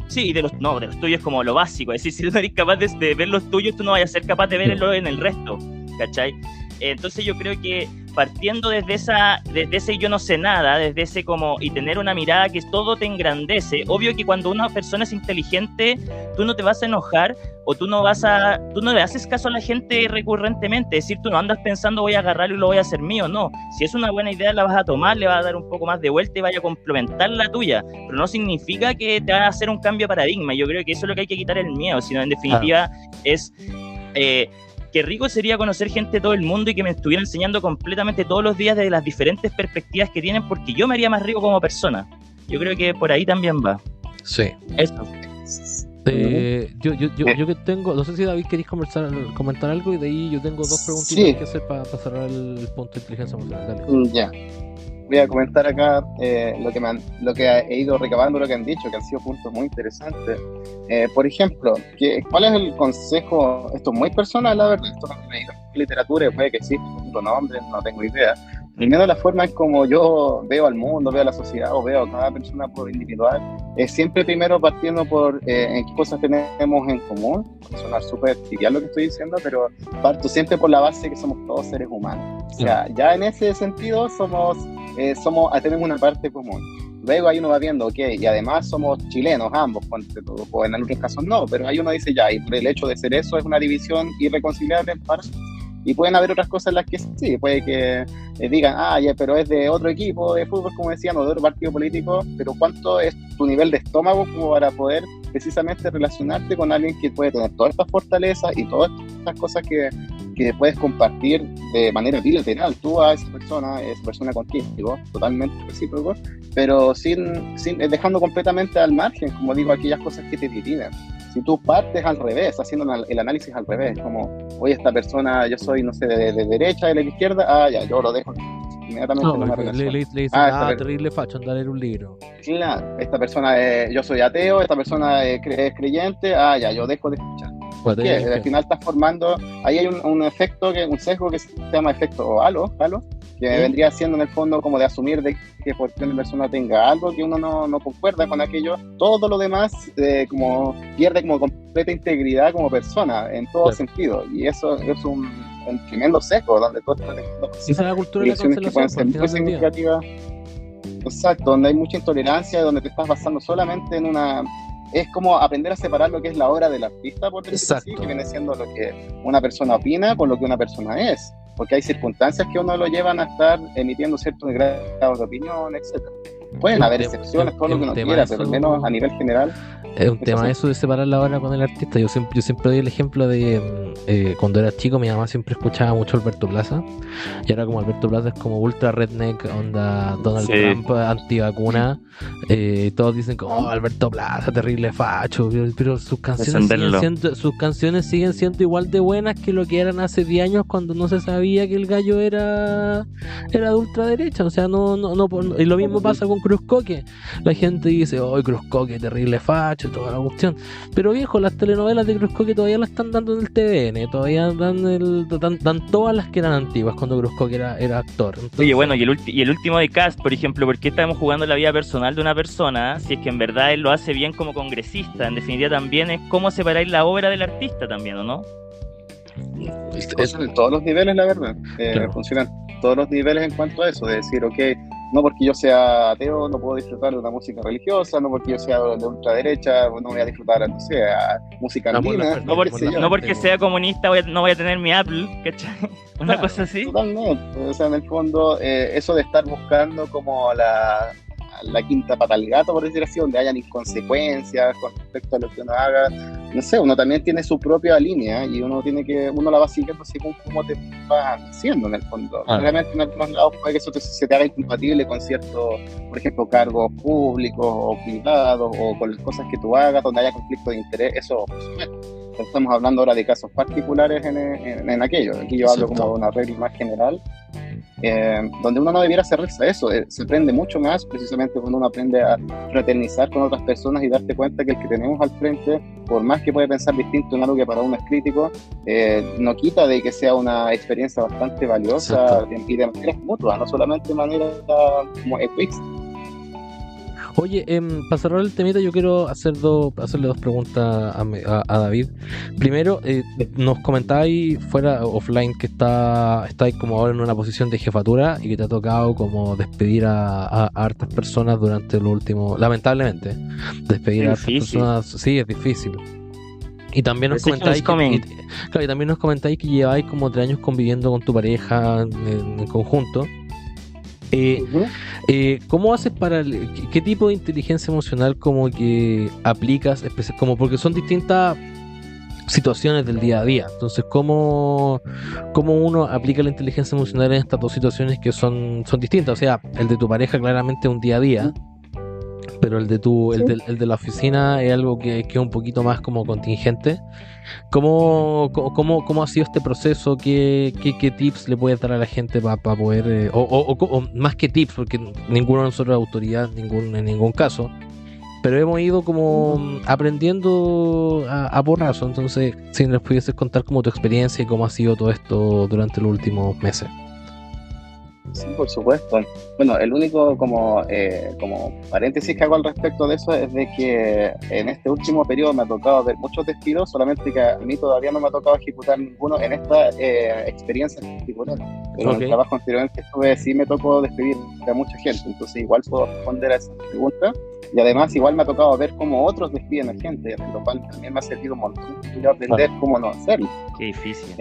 Sí, y de los tuyos como lo básico. Es decir, si no eres capaz de ver los tuyos, tú no vas a ser capaz de verlo en el resto, ¿cachai? Entonces yo creo que partiendo desde ese yo no sé nada, desde ese como, y tener una mirada que todo te engrandece. Obvio que cuando una persona es inteligente, tú no te vas a enojar, o tú no le haces caso a la gente recurrentemente, es decir, tú no andas pensando voy a agarrarlo y lo voy a hacer mío, no. Si es una buena idea la vas a tomar, le vas a dar un poco más de vuelta y vaya a complementar la tuya, pero no significa que te va a hacer un cambio de paradigma. Yo creo que eso es lo que hay que quitar, el miedo, sino en definitiva es... qué rico sería conocer gente de todo el mundo y que me estuviera enseñando completamente todos los días desde las diferentes perspectivas que tienen, porque yo me haría más rico como persona. Yo creo que por ahí también va. Sí. Eso. Yo que tengo, no sé si David queréis comentar algo, y de ahí yo tengo dos preguntitas que hacer para cerrar el punto de inteligencia emocional. Dale. Ya. Voy a comentar acá lo que he ido recabando, lo que han dicho, que han sido puntos muy interesantes. Por ejemplo, ¿cuál es el consejo? Esto es muy personal, la verdad. Esto no es literatura, puede que exista un nombre, no tengo idea. Primero, la forma en como yo veo al mundo, veo a la sociedad o veo a cada persona por individual, es siempre primero partiendo por en qué cosas tenemos en común. Puede sonar súper trivial lo que estoy diciendo, pero parto siempre por la base que somos todos seres humanos. O sea, ya en ese sentido tenemos una parte común. Luego ahí uno va viendo, ok, y además somos chilenos ambos, o en algunos casos no, pero ahí uno dice ya, y por el hecho de ser eso es una división irreconciliable para... Y pueden haber otras cosas en las que sí, puede que digan, ya, pero es de otro equipo de fútbol, como decían, o de otro partido político, pero ¿cuánto es tu nivel de estómago como para poder precisamente relacionarte con alguien que puede tener todas estas fortalezas y todas estas cosas que puedes compartir de manera bilateral, tú a esa persona contigo, totalmente recíproco, pero sin dejando completamente al margen, como digo, aquellas cosas que te dividen. Si tú partes al revés, haciendo el análisis al revés, como, oye, esta persona, yo soy, no sé, de derecha, de la izquierda, ya, yo lo dejo inmediatamente. No, le dicen, terrible facho, andar a leer un libro. Claro, esta persona, yo soy ateo, esta persona es creyente, ya, yo dejo de escuchar. Porque al final estás formando, ahí hay un efecto, un sesgo que se llama efecto halo, que vendría siendo en el fondo como de asumir de que porque una persona tenga algo que uno no concuerda con aquello, todo lo demás como pierde como completa integridad como persona en todo sentido, y eso es un tremendo sesgo donde todo esa es la cultura de la cancelación, que pueden ser muy significativas. Exacto, donde hay mucha intolerancia, donde te estás basando solamente en es como aprender a separar lo que es la obra del artista, por decirlo así, que viene siendo lo que una persona opina con lo que una persona es, porque hay circunstancias que uno lo llevan a estar emitiendo ciertos grados de opinión, etc. Pueden haber excepciones, todo lo que uno quiera, pero al menos a nivel general es un tema eso de separar la obra con el artista. Yo siempre doy el ejemplo de cuando era chico, mi mamá siempre escuchaba mucho Alberto Plaza, y ahora como Alberto Plaza es como ultra redneck, onda Donald Trump antivacuna, todos dicen como Alberto Plaza, terrible facho, pero sus canciones siguen siendo igual de buenas que lo que eran hace 10 años cuando no se sabía que el gallo era de ultraderecha. O sea, no, y lo mismo pasa con Cruz Coque. La gente dice, Cruz Coque, terrible facho, toda la cuestión, pero viejo, las telenovelas de Cruz Coque todavía las están dando en el TVN, todavía dan todas las que eran antiguas cuando Cruz Coque era actor. Entonces... Oye, bueno, y el último de Cast, por ejemplo, ¿por qué estamos jugando la vida personal de una persona si es que en verdad él lo hace bien como congresista? En definitiva también es cómo separar la obra del artista también, ¿o no? Eso en todos los niveles, la verdad. Claro. Funcionan todos los niveles en cuanto a eso, de decir, no porque yo sea ateo no puedo disfrutar de una música religiosa, no porque yo sea de ultraderecha no voy a disfrutar, no sé, música andina. No porque sea comunista no voy a tener mi Apple, ¿cachai? Una cosa así. Totalmente, o sea, en el fondo, eso de estar buscando como la quinta pata al gato, por decir así, donde hayan inconsecuencias con respecto a lo que uno haga, no sé, uno también tiene su propia línea y uno la va siguiendo según cómo te vas haciendo en el fondo. Realmente en algunos lados puede que eso se te haga incompatible con ciertos, por ejemplo, cargos públicos o privados o con las cosas que tú hagas donde haya conflicto de interés, eso por supuesto. Estamos hablando ahora de casos particulares en aquello. Aquí yo hablo como de una regla más general, donde uno no debiera cerrarse a eso. Se aprende mucho más precisamente cuando uno aprende a fraternizar con otras personas y darte cuenta que el que tenemos al frente, por más que puede pensar distinto en algo que para uno es crítico, no quita de que sea una experiencia bastante valiosa y de manera mutua, no solamente de manera como egoísta. Oye, para cerrar el temita, yo quiero hacerle dos preguntas a David. Primero, nos comentabais fuera offline que estáis como ahora en una posición de jefatura y que te ha tocado como despedir a hartas personas durante lo último, lamentablemente, despedir a hartas personas, sí, es difícil. Y también nos comentáis claro, y también nos comentáis que lleváis como 3 años conviviendo con tu pareja en conjunto. ¿Cómo haces qué tipo de inteligencia emocional como que aplicas, como porque son distintas situaciones del día a día? Entonces, ¿cómo uno aplica la inteligencia emocional en estas dos situaciones que son distintas? O sea, el de tu pareja claramente es un día a día, pero el de la oficina es algo que es un poquito más como contingente. ¿Cómo ha sido este proceso? ¿Qué tips le puedes dar a la gente para poder, o más que tips, porque ninguno de nosotros es autoridad en ningún caso, pero hemos ido como aprendiendo a porrazo? Entonces, si nos pudieses contar como tu experiencia y cómo ha sido todo esto durante los últimos meses. Sí, por supuesto. Bueno, el único como paréntesis que hago al respecto de eso es de que en este último periodo me ha tocado ver muchos despidos, solamente que a mí todavía no me ha tocado ejecutar ninguno en esta experiencia particular. Pero en el trabajo anterior en que estuve sí me tocó despedir a mucha gente, entonces igual puedo responder a esa pregunta. Y además igual me ha tocado ver cómo otros despiden a gente, lo cual también me ha servido un montón para aprender cómo no hacerlo. Qué difícil.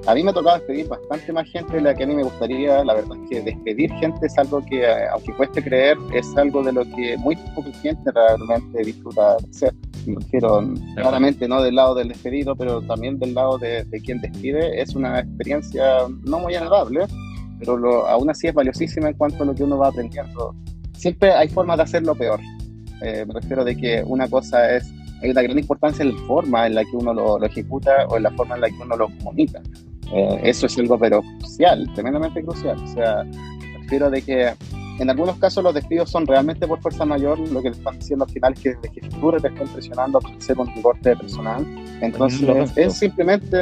A mí me ha tocado despedir bastante más gente de la que a mí me gustaría. La verdad es que despedir gente es algo que, aunque cueste creer, es algo de lo que muy poca gente realmente disfruta de hacer. Me refiero claramente no del lado del despedido, pero también del lado de quien despide. Es una experiencia no muy agradable, pero aún así es valiosísima en cuanto a lo que uno va aprendiendo. Siempre hay formas de hacerlo peor. Me refiero de que una cosa hay una gran importancia en la forma en la que uno lo ejecuta o en la forma en la que uno lo comunica. Eso es algo pero crucial, tremendamente crucial. O sea, me refiero de que en algunos casos los despidos son realmente por fuerza mayor. Lo que te están diciendo al final es que desde que tú te están presionando a hacer un recorte de personal. Entonces es simplemente,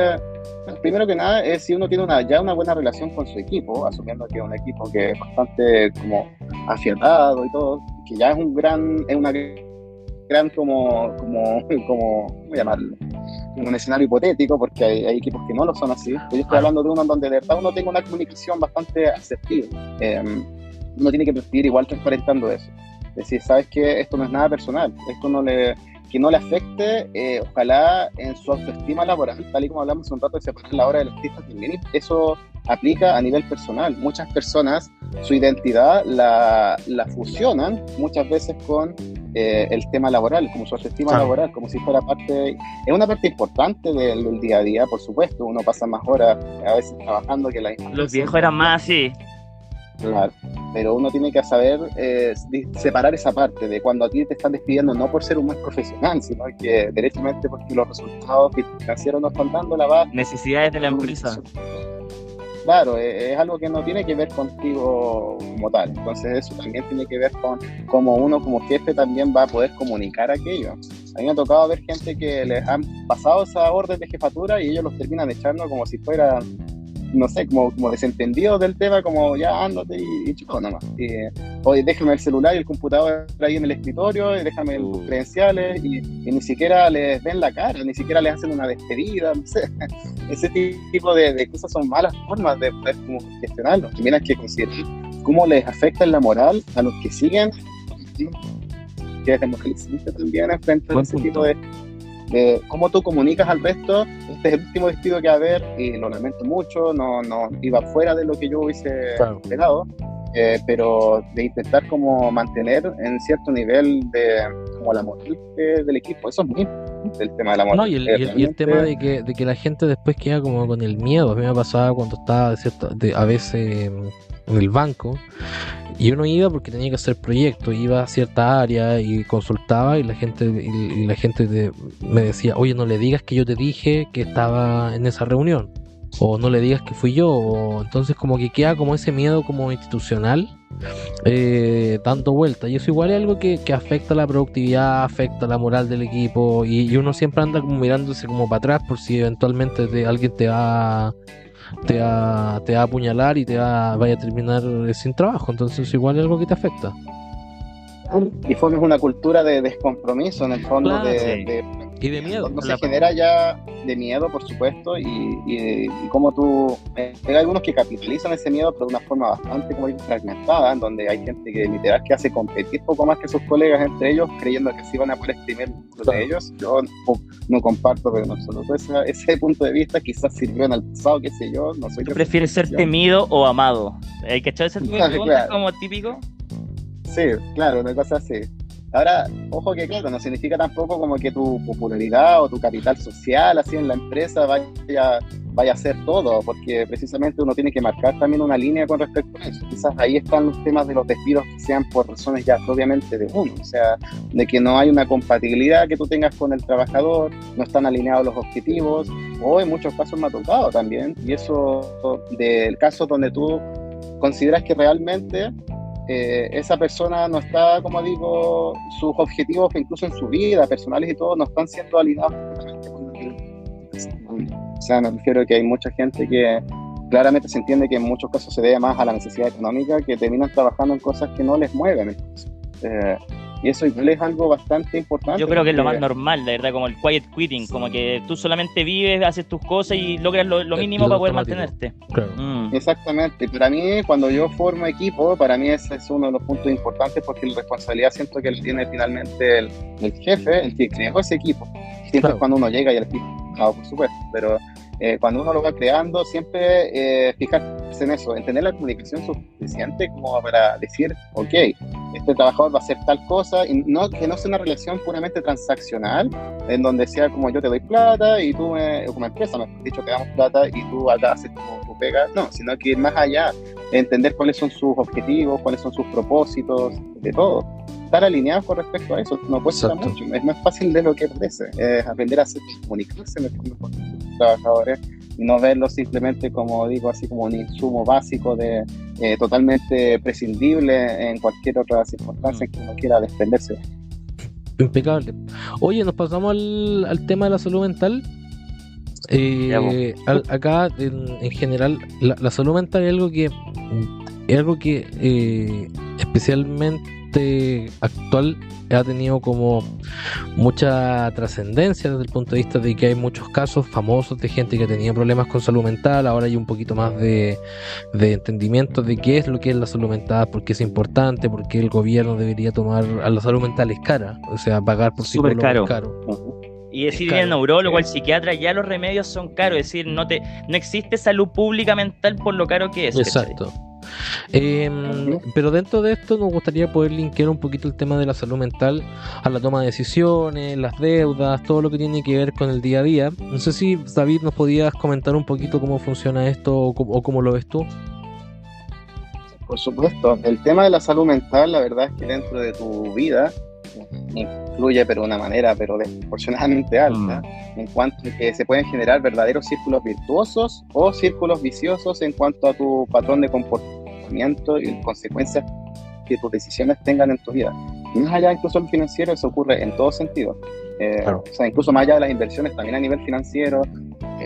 primero que nada, es si uno tiene ya una buena relación con su equipo, asumiendo que es un equipo que es bastante como afiatado y todo, que ya es una gran ¿cómo llamarlo? Un escenario hipotético, porque hay equipos que no lo son así. Yo estoy hablando de uno donde de verdad uno tenga una comunicación bastante asertiva. Uno tiene que percibir igual transparentando eso. Es decir, sabes que esto no es nada personal, que no le afecte, ojalá en su autoestima laboral, tal y como hablamos hace un rato de separar la hora del artista también. Eso aplica a nivel personal. Muchas personas su identidad la fusionan muchas veces con el tema laboral, como su autoestima laboral, como si fuera es una parte importante del día a día, por supuesto. Uno pasa más horas a veces trabajando que la misma. Los viejos eran más así. Claro, pero uno tiene que saber separar esa parte de cuando a ti te están despidiendo no por ser un buen profesional, sino que derechamente porque los resultados financieros no están dando la base. Necesidades de la empresa. Claro, es algo que no tiene que ver contigo como tal. Entonces eso también tiene que ver con cómo uno como jefe también va a poder comunicar aquello. A mí me ha tocado ver gente que les han pasado esa orden de jefatura y ellos los terminan echando como si fueran, no sé, como desentendidos del tema, como ya ándate y chao nomás. Oye, déjame el celular y el computador ahí en el escritorio, y déjame tus credenciales, y ni siquiera les ven la cara, ni siquiera les hacen una despedida, no sé. Ese tipo de cosas son malas formas de poder como gestionarlo. También hay que considerar cómo les afecta en la moral a los que siguen, que es democráticamente también enfrentar ese tipo de cómo tú comunicas al resto. Este es el último despido que va a haber y lo lamento mucho, no iba fuera de lo que yo hubiese esperado, pero de intentar como mantener en cierto nivel de como la moral del equipo. Eso es muy importante, el tema de la moral. No, y el tema de que la gente después queda como con el miedo. A mí me pasaba cuando estaba a veces en el banco, y uno iba porque tenía que hacer proyectos, iba a cierta área y consultaba, y la gente me decía, oye, no le digas que yo te dije que estaba en esa reunión, o no le digas que fui yo, o entonces como que queda como ese miedo como institucional dando vuelta, y eso igual es algo que afecta la productividad, afecta la moral del equipo, y uno siempre anda como mirándose como para atrás por si eventualmente alguien te va a apuñalar y vaya a terminar sin trabajo. Entonces igual es algo que te afecta. y formes una cultura de descompromiso en el fondo, Claro, sí. y de miedo. donde se genera ya de miedo, por supuesto, y como tú, hay algunos que capitalizan ese miedo, pero de una forma bastante como digo, fragmentada, en donde hay gente que literal que hace competir poco más que sus colegas entre ellos, creyendo que así van a poder exprimir lo de ellos. Yo no comparto, pero en absoluto ese punto de vista. Quizás sirvió en el pasado, qué sé yo, no soy... ¿Tú prefieres ser temido o amado? ¿Hay que echar ese tipo de preguntas Claro. como típico? Sí, claro, una cosa así. Ahora, ojo que claro, no significa tampoco como que tu popularidad o tu capital social así en la empresa vaya a ser todo, porque precisamente uno tiene que marcar también una línea con respecto a eso. Quizás ahí están los temas de los despidos que sean por razones ya propiamente de uno, o sea, de que no hay una compatibilidad que tú tengas con el trabajador, no están alineados los objetivos, o en muchos casos me ha tocado también, y eso del caso donde tú consideras que realmente esa persona no está, como digo, sus objetivos incluso en su vida, personales y todo, no están siendo alineados con el... O sea, me refiero a que hay mucha gente que claramente se entiende que en muchos casos se debe más a la necesidad económica, que terminan trabajando en cosas que no les mueven. Y eso igual es algo bastante importante. Yo creo que es lo más porque- normal, la verdad, como el quiet quitting, como que tú solamente vives, haces tus cosas y logras lo mínimo piloto para poder automático. mantenerte. Claro. Exactamente, y para mí cuando yo formo equipo, para mí ese es uno de los puntos importantes, porque la responsabilidad siento que lo tiene finalmente el jefe, el que creó ese equipo. Siempre Claro. es cuando uno llega y el equipo, no, por supuesto, pero cuando uno lo va creando, siempre fijarse en eso, en tener la comunicación suficiente como para decir, ok, este trabajador va a hacer tal cosa, y no que no sea una relación puramente transaccional, en donde sea como yo te doy plata y tú, o como empresa, mejor dicho, te damos plata y tú acá haces tu pega, no, sino que ir más allá, entender cuáles son sus objetivos, cuáles son sus propósitos, de todo. Estar alineados con respecto a eso, no cuesta Exacto. mucho, es más fácil de lo que parece, es aprender a comunicarse mejor con los trabajadores y no verlo simplemente como digo, así como un insumo básico de totalmente prescindible en cualquier otra circunstancia en que uno quiera desprenderse. Impecable. Oye, nos pasamos al tema de la salud mental. Acá, en general, la salud mental es algo que especialmente actual ha tenido como mucha trascendencia desde el punto de vista de que hay muchos casos famosos de gente que tenía problemas con salud mental. Ahora hay un poquito más de entendimiento de qué es lo que es la salud mental, por qué es importante, por qué el gobierno debería tomar a la salud mental es cara, o sea, pagar por Súper psicólogo caro. es caro. Y decir Es ir al caro, neurólogo, sí. al psiquiatra, ya los remedios son caros. Es decir, no existe salud pública mental por lo caro que es. Exacto. Pero dentro de esto nos gustaría poder linkear un poquito el tema de la salud mental a la toma de decisiones, las deudas, todo lo que tiene que ver con el día a día. No sé si, David, nos podías comentar un poquito cómo funciona esto o cómo lo ves tú. Por supuesto, el tema de la salud mental, la verdad es que dentro de tu vida influye pero de una manera desproporcionadamente alta, en cuanto a que se pueden generar verdaderos círculos virtuosos o círculos viciosos en cuanto a tu patrón de comportamiento y las consecuencias que tus decisiones tengan en tu vida. Y más allá incluso del financiero, eso ocurre en todo sentido. Claro. O sea, incluso más allá de las inversiones, también a nivel financiero,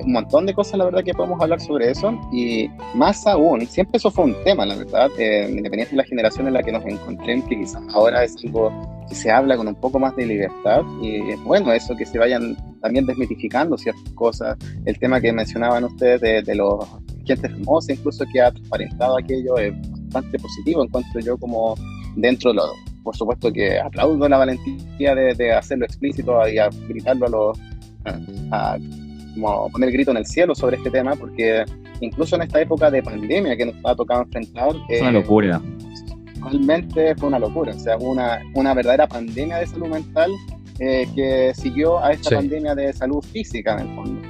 un montón de cosas, la verdad, que podemos hablar sobre eso. Y más aún, siempre eso fue un tema, la verdad, independiente de la generación en la que nos encontremos, que quizás ahora es algo que se habla con un poco más de libertad. Y es bueno eso, que se vayan también desmitificando ciertas cosas. El tema que mencionaban ustedes de los gente famosa, incluso que ha transparentado aquello, es bastante positivo, encuentro yo, como dentro de lo... Por supuesto que aplaudo la valentía de hacerlo explícito y a gritarlo a como poner el grito en el cielo sobre este tema, porque incluso en esta época de pandemia que nos ha tocado enfrentar, Es una locura. realmente fue una locura, o sea, una verdadera pandemia de salud mental que siguió a esta Sí. pandemia de salud física, en el fondo.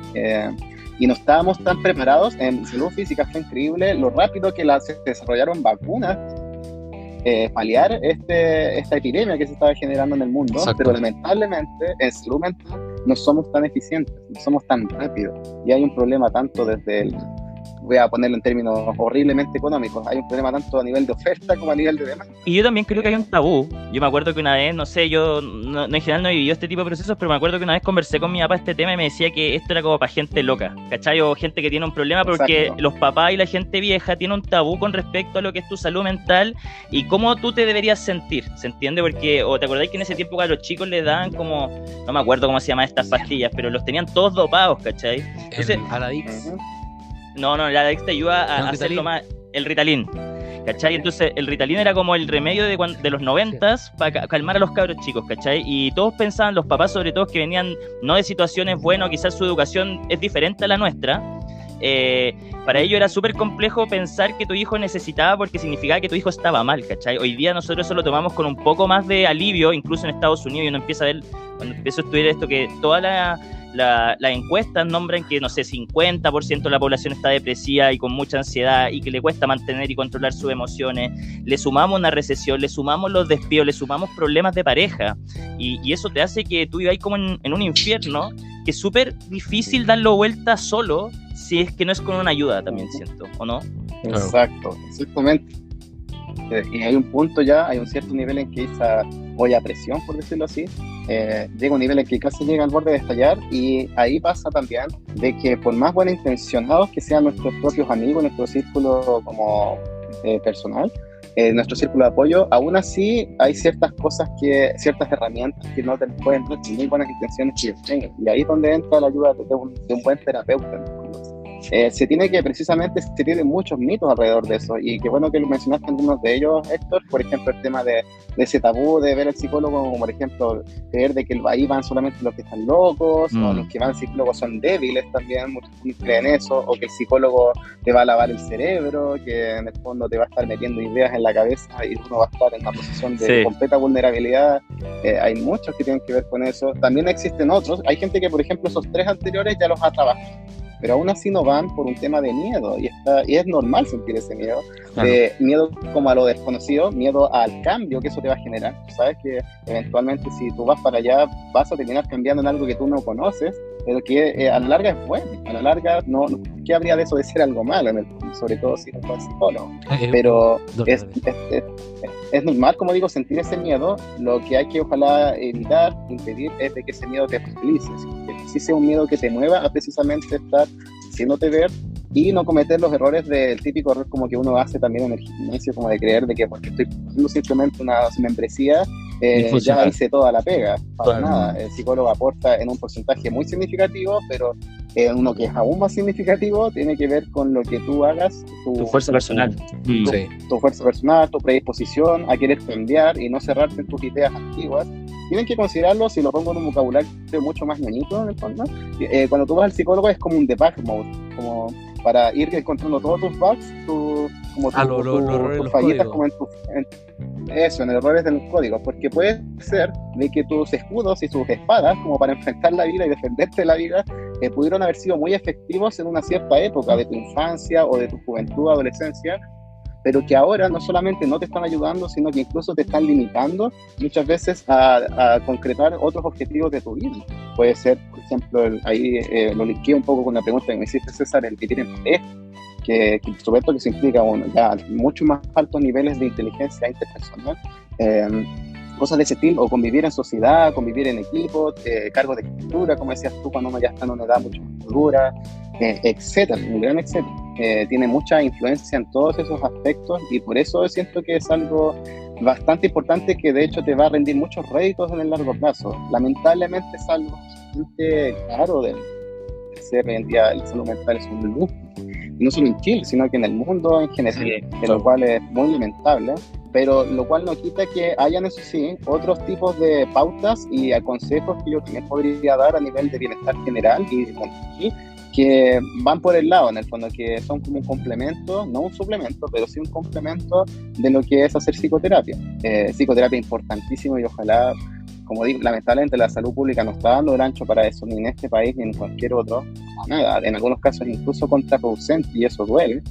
Y no estábamos tan preparados. En salud física fue increíble lo rápido que se desarrollaron vacunas paliar esta epidemia que se estaba generando en el mundo. Exacto. Pero lamentablemente en salud mental no somos tan eficientes, no somos tan rápidos, y hay un problema tanto desde voy a ponerlo en términos horriblemente económicos. Hay un problema tanto a nivel de oferta como a nivel de demanda. Y yo también creo que hay un tabú. Yo me acuerdo que una vez, no sé, yo en general no he vivido este tipo de procesos, pero me acuerdo que una vez conversé con mi papá este tema y me decía que esto era como para gente loca, ¿cachai? O gente que tiene un problema porque Exacto. los papás y la gente vieja tienen un tabú con respecto a lo que es tu salud mental y cómo tú te deberías sentir, ¿se entiende? Porque, o te acordáis que en ese tiempo a los chicos les daban como, no me acuerdo cómo se llaman estas pastillas, pero los tenían todos dopados, ¿cachai? Entonces, El Aladix. Ujú. no, la Alex te ayuda a hacerlo más. El Ritalin, ¿cachai? Entonces, el Ritalin era como el remedio de los 90s para calmar a los cabros chicos, ¿cachai? Y todos pensaban, los papás sobre todo, que venían no de situaciones buenas, quizás su educación es diferente a la nuestra. Para ello era súper complejo pensar que tu hijo necesitaba porque significaba que tu hijo estaba mal, ¿cachai? Hoy día nosotros eso lo tomamos con un poco más de alivio, incluso en Estados Unidos, y uno empieza a ver, cuando empiezo a estudiar esto, que todas las encuestas nombran que, no sé, 50% de la población está depresiva y con mucha ansiedad y que le cuesta mantener y controlar sus emociones. Le sumamos una recesión, le sumamos los despidos, le sumamos problemas de pareja y eso te hace que tú vivas como en un infierno que es súper difícil darlo vuelta solo si es que no es con una ayuda, también siento, ¿o no? Exacto, exactamente. Y hay un punto ya, hay un cierto nivel en que esa olla a presión, por decirlo así, llega a un nivel en que casi llega al borde de estallar, y ahí pasa también de que por más buenos intencionados que sean nuestros propios amigos, nuestro círculo como personal, nuestro círculo de apoyo, aún así hay ciertas cosas ciertas herramientas que no te pueden dar muy buenas intenciones que tengan, y ahí es donde entra la ayuda de un buen terapeuta, ¿no? Se tienen muchos mitos alrededor de eso, y qué bueno que lo mencionaste algunos de ellos, Héctor. Por ejemplo, el tema de ese tabú de ver al psicólogo como, por ejemplo, creer de que ahí van solamente los que están locos, o los que van al psicólogo son débiles también, muchos creen eso, o que el psicólogo te va a lavar el cerebro, que en el fondo te va a estar metiendo ideas en la cabeza y uno va a estar en una posición de completa vulnerabilidad. Hay muchos que tienen que ver con eso. También existen otros, hay gente que, por ejemplo, esos 3 anteriores ya los ha trabajado, pero aún así no van por un tema de miedo, y es normal sentir ese miedo, Claro. Miedo como a lo desconocido, miedo al cambio que eso te va a generar. Sabes que eventualmente si tú vas para allá vas a terminar cambiando en algo que tú no conoces, pero que a la larga es bueno, a la larga ¿qué habría de eso de ser algo malo, sobre todo si no es un psicólogo? Pero es normal, como digo, sentir ese miedo. Lo que hay que ojalá evitar, impedir, es de que ese miedo te paralice, que sí sea un miedo que te mueva a precisamente estar haciéndote ver y no cometer los errores del típico error como que uno hace también en el gimnasio, como de creer de que porque estoy haciendo simplemente una membresía ya hice toda la pega. Para nada, el psicólogo aporta en un porcentaje muy significativo, pero uno que es aún más significativo tiene que ver con lo que tú hagas, tu fuerza personal, tu fuerza personal, tu predisposición a querer cambiar y no cerrarte en tus ideas antiguas. Tienen que considerarlo, si lo pongo en un vocabulario mucho más ñoñito en el fondo, cuando tú vas al psicólogo es como un debug mode, como para ir encontrando todos tus bugs, tus fallitas, como en errores de los códigos, porque puede ser de que tus escudos y tus espadas, como para enfrentar la vida y defenderte de la vida, pudieron haber sido muy efectivos en una cierta época de tu infancia o de tu juventud, adolescencia, pero que ahora no solamente no te están ayudando, sino que incluso te están limitando muchas veces a concretar otros objetivos de tu vida. Puede ser, por ejemplo, ahí lo linké un poco con la pregunta que me hiciste, César, el vivir en pareja, que por supuesto que se implica ya mucho más altos niveles de inteligencia interpersonal, cosas de ese estilo, o convivir en sociedad, convivir en equipo, cargos de escritura, como decías tú, cuando uno ya está en una edad mucho más madura, etcétera, un gran etcétera. Tiene mucha influencia en todos esos aspectos, y por eso siento que es algo bastante importante, que de hecho te va a rendir muchos réditos en el largo plazo. Lamentablemente es algo bastante caro de ser. Hoy en día la salud mental es un lujo, y no solo en Chile, sino que en el mundo en general, lo cual es muy lamentable, pero lo cual no quita que hayan, eso sí, otros tipos de pautas y consejos que yo también podría dar a nivel de bienestar general y que van por el lado, en el fondo, que son como un complemento, no un suplemento, pero sí un complemento de lo que es hacer psicoterapia. Psicoterapia importantísimo, y ojalá, como digo, lamentablemente la salud pública no está dando el ancho para eso, ni en este país ni en cualquier otro, nada, en algunos casos incluso contraproducente, y eso duele,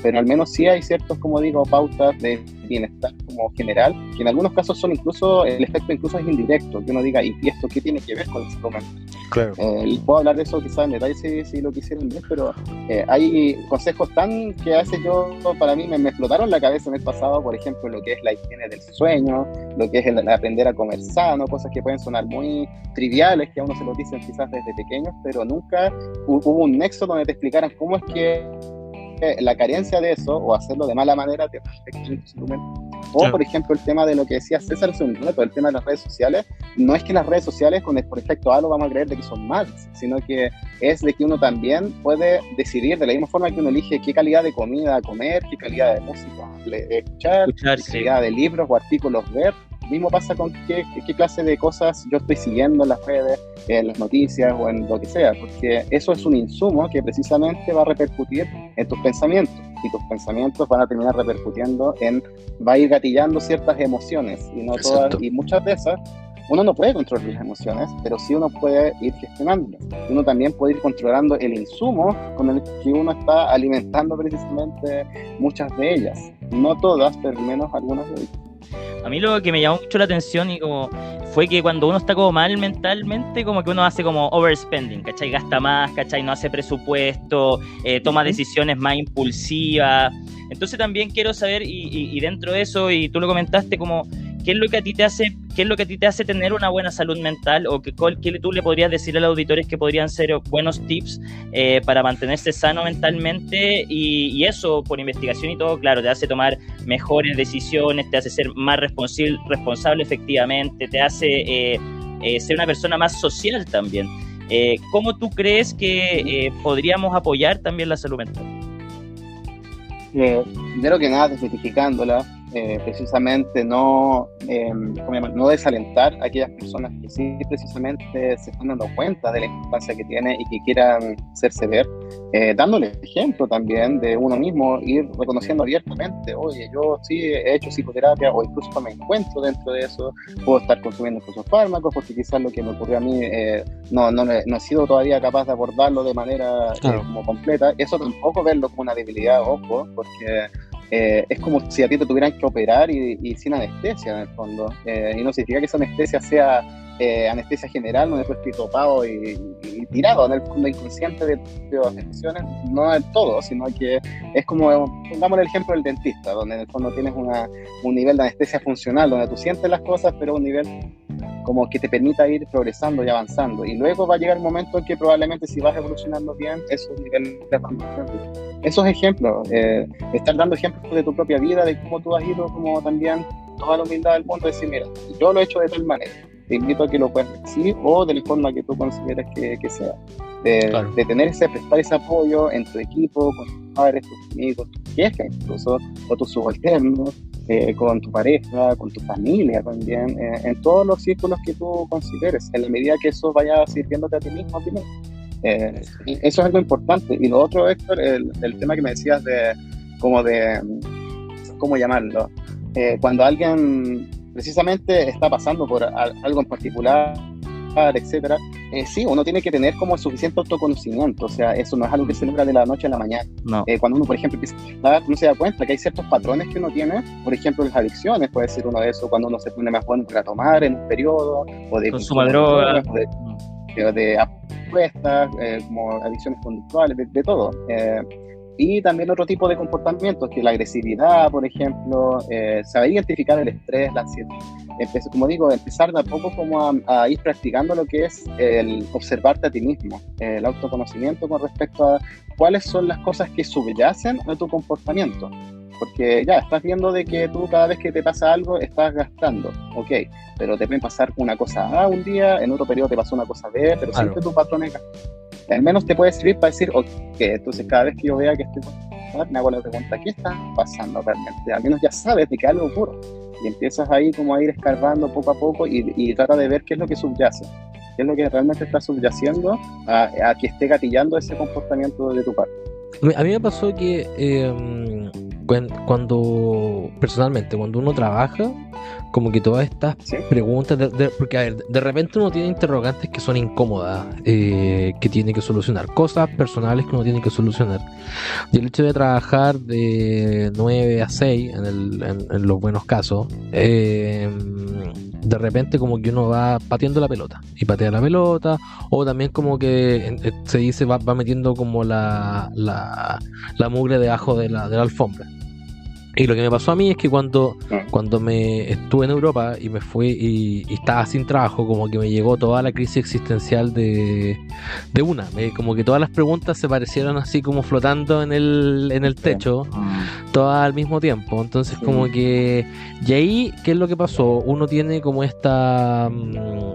pero al menos sí hay ciertos, como digo, pautas de bienestar, como general, que en algunos casos son incluso, el efecto incluso es indirecto, que uno diga, ¿y esto qué tiene que ver con el salud mental? Claro. Puedo hablar de eso quizás en detalle si lo quisieran ver, pero hay consejos que a veces para mí me explotaron la cabeza en el pasado, por ejemplo, lo que es la higiene del sueño, lo que es el aprender a comer sano, cosas que pueden sonar muy triviales, que a uno se lo dicen quizás desde pequeños, pero nunca hubo un nexo donde te explicaran cómo es que la carencia de eso, o hacerlo de mala manera, te afecta en tu salud mental. O, por ejemplo, el tema de lo que decía César hace un rato, el tema de las redes sociales. No es que las redes sociales, por efecto A, lo vamos a creer de que son malas, sino que es de que uno también puede decidir, de la misma forma que uno elige qué calidad de comida comer, qué calidad de música escuchar, qué calidad de libros o artículos ver. Lo mismo pasa con qué clase de cosas yo estoy siguiendo en las redes, en las noticias o en lo que sea, porque eso es un insumo que precisamente va a repercutir en tus pensamientos, y tus pensamientos van a terminar repercutiendo va a ir gatillando ciertas emociones, y no todas, y muchas de esas uno no puede controlar las emociones, pero sí uno puede ir gestionándolas. Uno también puede ir controlando el insumo con el que uno está alimentando precisamente muchas de ellas, no todas, pero al menos algunas de ellas. A mí lo que me llamó mucho la atención fue que cuando uno está como mal mentalmente, como que uno hace como overspending, ¿cachai? Gasta más, ¿cachai? No hace presupuesto, toma decisiones más impulsivas. Entonces también quiero saber, y dentro de eso, y tú lo comentaste, como ¿qué es lo que a ti te hace tener una buena salud mental? ¿O qué tú le podrías decir a los auditores que podrían ser buenos tips para mantenerse sano mentalmente? Y eso, por investigación y todo, claro, te hace tomar mejores decisiones, te hace ser más responsable efectivamente, te hace ser una persona más social también. ¿Cómo tú crees que podríamos apoyar también la salud mental? Primero que nada, desmitificándola, precisamente no desalentar a aquellas personas que sí precisamente se están dando cuenta de la importancia que tiene y que quieran hacerse ver, dándole ejemplo también de uno mismo, ir reconociendo abiertamente, oye, yo sí he hecho psicoterapia, o incluso me encuentro dentro de eso, puedo estar consumiendo incluso fármacos, porque quizás lo que me ocurrió a mí no he sido todavía capaz de abordarlo de manera como completa. Eso tampoco verlo como una debilidad, ojo, porque es como si a ti te tuvieran que operar y sin anestesia en el fondo, y no significa que esa anestesia sea anestesia general, donde tú estés topado y tirado en el fondo inconsciente de tus emociones, no del todo, sino que es como, pongamos el ejemplo del dentista, donde en el fondo tienes un nivel de anestesia funcional, donde tú sientes las cosas, pero un nivel como que te permita ir progresando y avanzando, y luego va a llegar el momento en que probablemente, si vas evolucionando bien, esos niveles van a. Esos ejemplos, estar dando ejemplos de tu propia vida, de cómo tú has ido, como también toda la humildad del mundo, decir, mira, yo lo he hecho de tal manera, te invito a que lo puedas decir, o de la forma que tú consideres que sea, de prestar ese apoyo en tu equipo, con tus padres, tus amigos, tus viejas incluso, o tus subalternos, con tu pareja, con tu familia también, en todos los círculos que tú consideres, en la medida que eso vaya sirviéndote a ti mismo primero. Eso es algo importante. Y lo otro, Héctor, el tema que me decías ¿cómo llamarlo? Cuando alguien precisamente está pasando por algo en particular, etcétera, sí, uno tiene que tener como suficiente autoconocimiento. O sea, eso no es algo que se logra de la noche a la mañana. No. Cuando uno, por ejemplo, empieza a estar, uno se da cuenta que hay ciertos patrones que uno tiene. Por ejemplo, las adicciones puede ser uno de esos, cuando uno se pone más bueno para tomar en un periodo, o de consuma de drogas, de apuestas, como adicciones conductuales, de todo. Y también otro tipo de comportamientos, que la agresividad, por ejemplo, saber identificar el estrés, la ansiedad. Como digo, empezar de a poco como a ir practicando lo que es el observarte a ti mismo, el autoconocimiento con respecto a cuáles son las cosas que subyacen a tu comportamiento. Porque ya estás viendo de que tú, cada vez que te pasa algo, estás gastando, ok, pero te puede pasar una cosa A un día, en otro periodo te pasó una cosa B, pero siempre tu patrón es gastar. Al menos te puede servir para decir, ok, entonces cada vez que yo vea que estoy pasando, me hago la pregunta, ¿qué está pasando realmente? Al menos ya sabes de que algo ocurre, y empiezas ahí como a ir escarbando poco a poco y trata de ver qué es lo que subyace, qué es lo que realmente está subyaciendo a que esté gatillando ese comportamiento de tu parte. A mí me pasó que cuando personalmente, cuando uno trabaja, como que todas estas preguntas, porque a ver, de repente uno tiene interrogantes que son incómodas, que tiene que solucionar, cosas personales que uno tiene que solucionar. Y el hecho de trabajar de 9 a 6, en los buenos casos, de repente como que uno va pateando la pelota, y patea la pelota, o también como que se dice, va metiendo como la mugre debajo de la alfombra. Y lo que me pasó a mí es que cuando me estuve en Europa y me fui y estaba sin trabajo, como que me llegó toda la crisis existencial de una. Como que todas las preguntas se parecieron así como flotando en el techo, todas al mismo tiempo. Entonces como que... Y ahí, ¿qué es lo que pasó? Uno tiene como esta...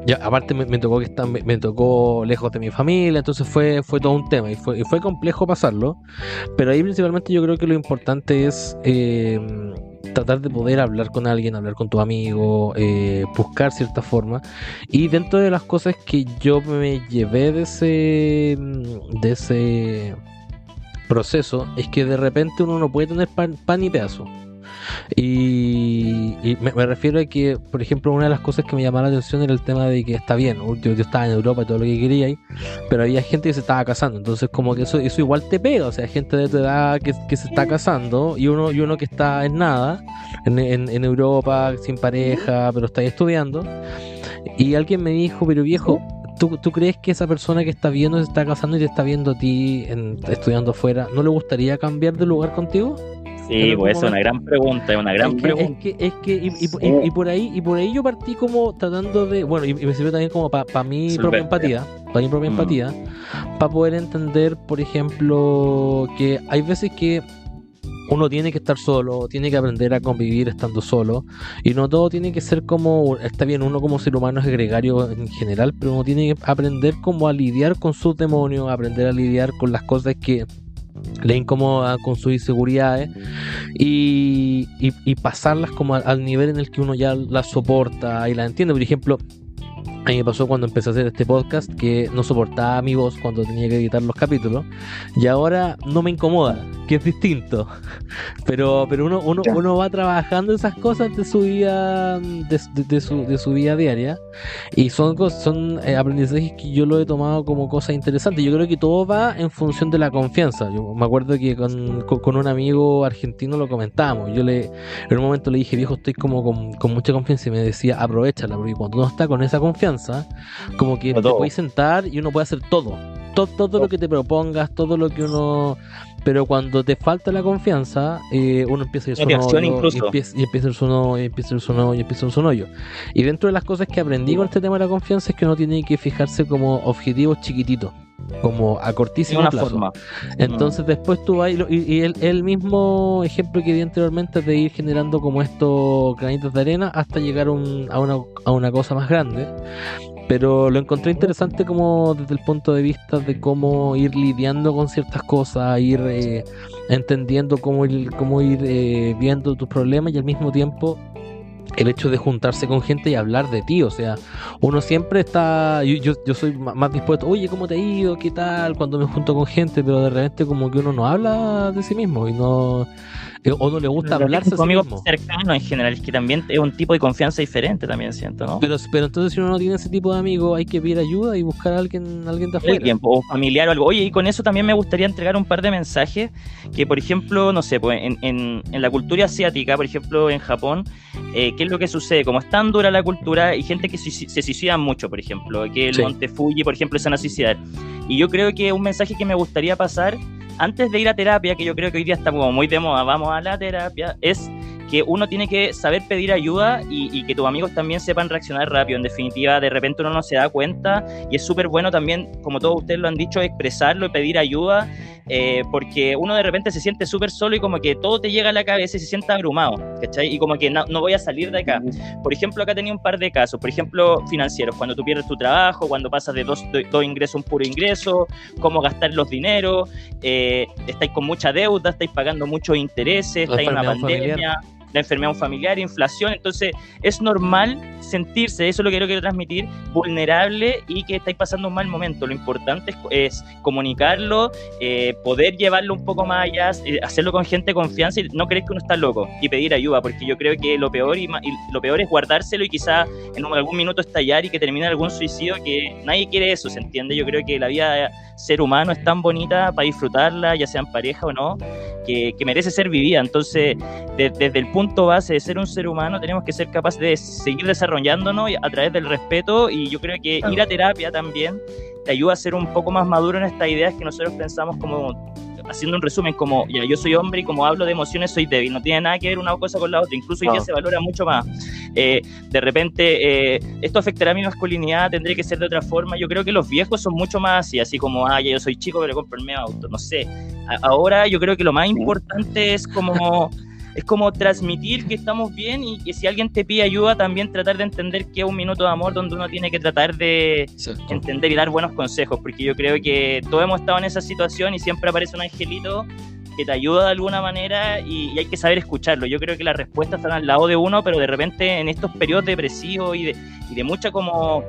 Ya, aparte me tocó lejos de mi familia, entonces fue todo un tema y fue complejo pasarlo. Pero ahí principalmente yo creo que lo importante es... tratar de poder hablar con alguien, hablar con tu amigo, buscar cierta forma. Y dentro de las cosas que yo me llevé de ese proceso es que de repente uno no puede tener pan ni pedazo. Y me refiero a que, por ejemplo, una de las cosas que me llamaba la atención era el tema de que está bien, yo estaba en Europa y todo lo que quería ahí, pero había gente que se estaba casando, entonces como que eso igual te pega, o sea, gente de tu edad que se está casando y uno que está en nada, en Europa, sin pareja, pero está ahí estudiando, y alguien me dijo, pero viejo, ¿tú crees que esa persona que está viendo, se está casando y te está viendo a ti estudiando afuera, no le gustaría cambiar de lugar contigo? Sí, pues es una gran pregunta, es una gran pregunta. Y por ahí yo partí como tratando de, bueno, y me sirve también como para mi propia empatía, para poder entender, por ejemplo, que hay veces que uno tiene que estar solo, tiene que aprender a convivir estando solo, y no todo tiene que ser como, está bien, uno como ser humano es gregario en general, pero uno tiene que aprender como a lidiar con sus demonios, aprender a lidiar con las cosas que le incomoda, con sus inseguridades y pasarlas como al nivel en el que uno ya las soporta y las entiende. Por ejemplo, a mí me pasó cuando empecé a hacer este podcast que no soportaba mi voz cuando tenía que editar los capítulos, y ahora no me incomoda, que es distinto. Pero uno va trabajando esas cosas de su vida, de su vida diaria, y son aprendizajes que yo lo he tomado como cosas interesantes. Yo creo que todo va en función de la confianza. Yo me acuerdo que con un amigo argentino lo comentábamos. En un momento le dije, viejo, estoy como con mucha confianza, y me decía, aprovéchala, porque cuando uno está con esa confianza, como que te puedes sentar y uno puede hacer todo lo que te propongas, todo lo que uno... Pero cuando te falta la confianza, uno empieza a ir y empieza a ir su hoyo. Y dentro de las cosas que aprendí con este tema de la confianza es que uno tiene que fijarse como objetivos chiquititos, como a cortísimo plazo. Forma. Entonces después tú vas y el mismo ejemplo que di anteriormente, de ir generando como estos granitos de arena hasta llegar a una cosa más grande. Pero lo encontré interesante como desde el punto de vista de cómo ir lidiando con ciertas cosas, ir entendiendo cómo ir viendo tus problemas, y al mismo tiempo el hecho de juntarse con gente y hablar de ti. O sea, uno siempre está... Yo soy más dispuesto, oye, ¿cómo te ha ido? ¿Qué tal? Cuando me junto con gente, pero de repente como que uno no habla de sí mismo y no... o no le gusta hablarse a sí mismo. Cercano en general, es que también es un tipo de confianza diferente, también siento, ¿no? Pero entonces, si uno no tiene ese tipo de amigos, hay que pedir ayuda y buscar a alguien de afuera. O familiar o algo. Oye, y con eso también me gustaría entregar un par de mensajes que, por ejemplo, no sé, pues en la cultura asiática, por ejemplo, en Japón, ¿qué es lo que sucede? Como es tan dura la cultura, hay gente que se suicida mucho, por ejemplo, que el Monte Fuji, por ejemplo, se van a suicidar. Y yo creo que un mensaje que me gustaría pasar antes de ir a terapia, que yo creo que hoy día está como muy de moda, vamos a la terapia, es que uno tiene que saber pedir ayuda y que tus amigos también sepan reaccionar rápido. En definitiva, de repente uno no se da cuenta, y es súper bueno también, como todos ustedes lo han dicho, expresarlo y pedir ayuda, porque uno de repente se siente súper solo y como que todo te llega a la cabeza y se siente abrumado, ¿cachai? Y como que no voy a salir de acá. Por ejemplo, acá tenía un par de casos, por ejemplo, financieros, cuando tú pierdes tu trabajo, cuando pasas de dos ingresos a un puro ingreso, cómo gastar los dineros, estáis con mucha deuda, estáis pagando muchos intereses, estáis en una pandemia... la enfermedad de un familiar, inflación. Entonces es normal sentirse, eso es lo que quiero transmitir, vulnerable y que estáis pasando un mal momento. Lo importante es comunicarlo, poder llevarlo un poco más allá, hacerlo con gente de confianza y no creer que uno está loco y pedir ayuda, porque yo creo que lo peor es guardárselo y quizás en algún minuto estallar y que termine algún suicidio, que nadie quiere eso, ¿se entiende? Yo creo que la vida de ser humano es tan bonita para disfrutarla, ya sea en pareja o no, que merece ser vivida. Entonces, desde el punto base de ser un ser humano, tenemos que ser capaces de seguir desarrollándonos a través del respeto, y yo creo que ir a terapia también te ayuda a ser un poco más maduro en estas ideas que nosotros pensamos, como haciendo un resumen, como ya yo soy hombre y como hablo de emociones soy débil, no tiene nada que ver una cosa con la otra, incluso hoy día se valora mucho más. De repente esto afectará a mi masculinidad, tendré que ser de otra forma. Yo creo que los viejos son mucho más así como ya yo soy chico pero compro el medio auto, no sé. Ahora yo creo que lo más importante es como transmitir que estamos bien, y que si alguien te pide ayuda también tratar de entender que es un minuto de amor donde uno tiene que tratar de entender y dar buenos consejos, porque yo creo que todos hemos estado en esa situación y siempre aparece un angelito que te ayuda de alguna manera, y hay que saber escucharlo. Yo creo que las respuestas están al lado de uno, pero de repente en estos periodos depresivos y de mucha como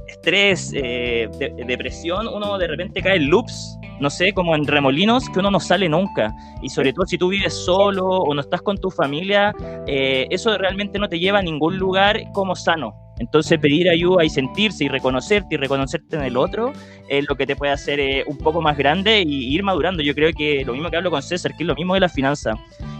estrés, depresión, uno de repente cae en loops, no sé, como en remolinos que uno no sale nunca, y sobre todo si tú vives solo o no estás con tu familia, eso realmente no te lleva a ningún lugar como sano. Entonces pedir ayuda y sentirse y reconocerte en el otro es lo que te puede hacer un poco más grande y ir madurando. Yo creo que lo mismo que hablo con César, que es lo mismo de la finanza.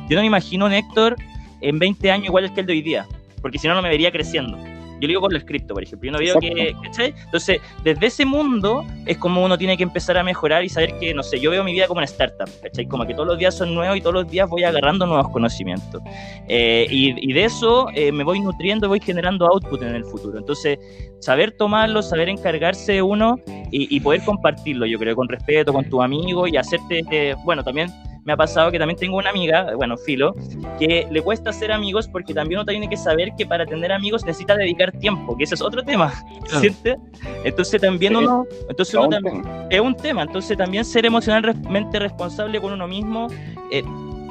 Yo no me imagino un Héctor en 20 años igual que el de hoy día, porque si no, no me vería creciendo. Yo lo digo con las cripto, por ejemplo. Yo no veo ¿cachai? Entonces, desde ese mundo es como uno tiene que empezar a mejorar y saber que, no sé, yo veo mi vida como una startup, ¿cachai? Como que todos los días son nuevos y todos los días voy agarrando nuevos conocimientos. Y de eso me voy nutriendo, voy generando output en el futuro. Entonces, saber tomarlo, saber encargarse de uno y poder compartirlo, yo creo, con respeto, con tu amigo, y hacerte, bueno, también me ha pasado que también tengo una amiga, bueno, Filo, que le cuesta hacer amigos porque también uno tiene que saber que para tener amigos necesita dedicar tiempo, que ese es otro tema, ¿sientes? Entonces también es un tema, entonces también ser emocionalmente responsable con uno mismo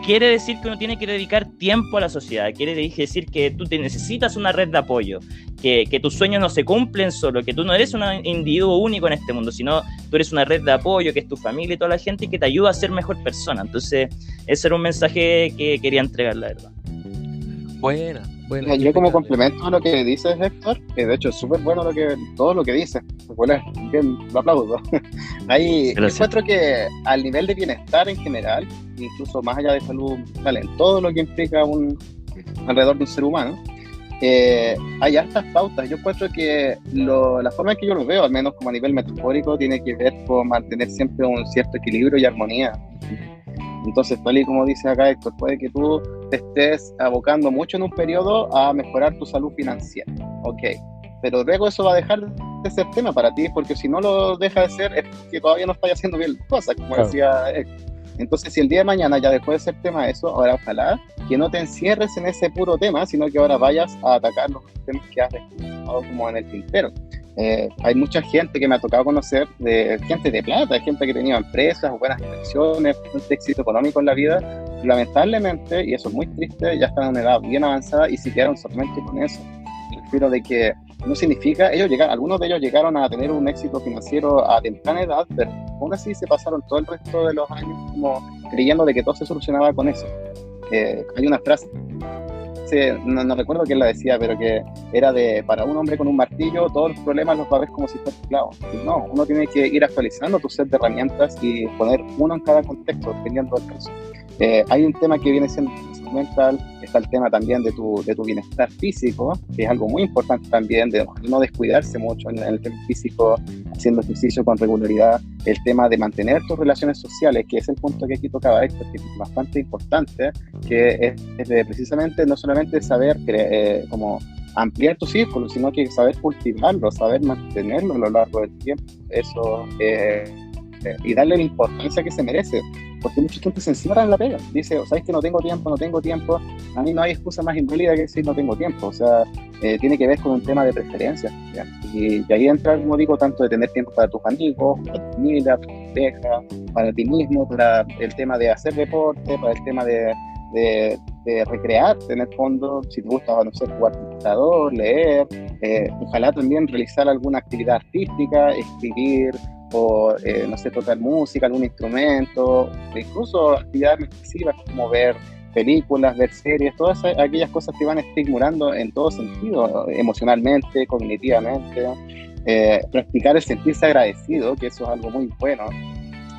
quiere decir que uno tiene que dedicar tiempo a la sociedad, quiere decir que tú te necesitas una red de apoyo, que tus sueños no se cumplen solo, que tú no eres un individuo único en este mundo, sino tú eres una red de apoyo, que es tu familia y toda la gente, y que te ayuda a ser mejor persona. Entonces, ese era un mensaje que quería entregar, la verdad. Buena. Yo como complemento a lo que dices, Héctor, que de hecho es súper bueno todo lo que dices, bien, lo aplaudo. Ahí yo encuentro que al nivel de bienestar en general, incluso más allá de salud mental, en todo lo que implica alrededor de un ser humano, hay hartas pautas. Yo encuentro que la forma en que yo lo veo, al menos como a nivel metafórico, tiene que ver con mantener siempre un cierto equilibrio y armonía. Entonces, tal y como dice acá Héctor, puede que tú te estés abocando mucho en un periodo a mejorar tu salud financiera, pero luego eso va a dejar de ser tema para ti, porque si no lo deja de ser es que todavía no estás haciendo bien las cosas, como decía Héctor. Entonces, si el día de mañana ya dejó de ser tema eso, ahora ojalá que no te encierres en ese puro tema, sino que ahora vayas a atacar los temas que has dejado como en el tintero. Hay mucha gente que me ha tocado conocer, gente de plata, gente que tenía empresas o buenas inversiones, un éxito económico en la vida, lamentablemente, y eso es muy triste, ya están en una edad bien avanzada y se quedaron solamente con eso. Refiero de que no significa, algunos de ellos llegaron a tener un éxito financiero a temprana edad, pero aún así se pasaron todo el resto de los años como creyendo de que todo se solucionaba con eso. Hay una frase, no recuerdo quién la decía, pero que era para un hombre con un martillo todos los problemas los va a ver como si fuera clavo. No, uno tiene que ir actualizando tu set de herramientas y poner uno en cada contexto, dependiendo del caso. Hay un tema que viene siendo mental, está el tema también de tu bienestar físico, que es algo muy importante también, de no descuidarse mucho en el tema físico, haciendo ejercicio con regularidad, el tema de mantener tus relaciones sociales, que es el punto que aquí tocaba Héctor, que es bastante importante, que es de precisamente no solamente saber como ampliar tu círculo, sino que saber cultivarlo, saber mantenerlo a lo largo del tiempo, eso y darle la importancia que se merece, porque mucha gente se encierra en la pega, dice, ¿sabes que no tengo tiempo? A mí no hay excusa más inválida que decir no tengo tiempo, o sea, tiene que ver con un tema de preferencia, ¿ya? Y ahí entra, como digo, tanto de tener tiempo para tus amigos, para tu familia, para tu pareja, para ti mismo, para el tema de hacer deporte, para el tema de recrearte en el fondo, si te gusta, no sé, jugar computador, leer, ojalá también realizar alguna actividad artística, escribir, o no sé, tocar música, algún instrumento, incluso actividades expresivas como ver películas, ver series, todas aquellas cosas que van estimulando en todo sentido, emocionalmente, cognitivamente, practicar el sentirse agradecido, que eso es algo muy bueno,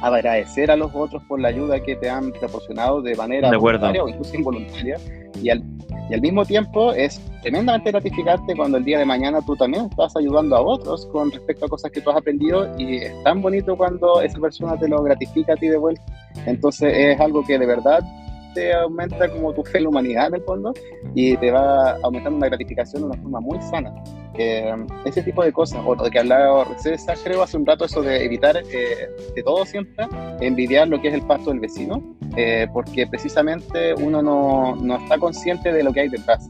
agradecer a los otros por la ayuda que te han proporcionado de manera voluntaria o incluso involuntaria, y al mismo tiempo es tremendamente gratificante cuando el día de mañana tú también estás ayudando a otros con respecto a cosas que tú has aprendido, y es tan bonito cuando esa persona te lo gratifica a ti de vuelta. Entonces es algo que de verdad te aumenta como tu fe en la humanidad en el fondo, y te va aumentando una gratificación de una forma muy sana. Ese tipo de cosas, o de que hablaba César, creo hace un rato, eso de evitar de todo siempre envidiar lo que es el pasto del vecino, porque precisamente uno no está consciente de lo que hay detrás.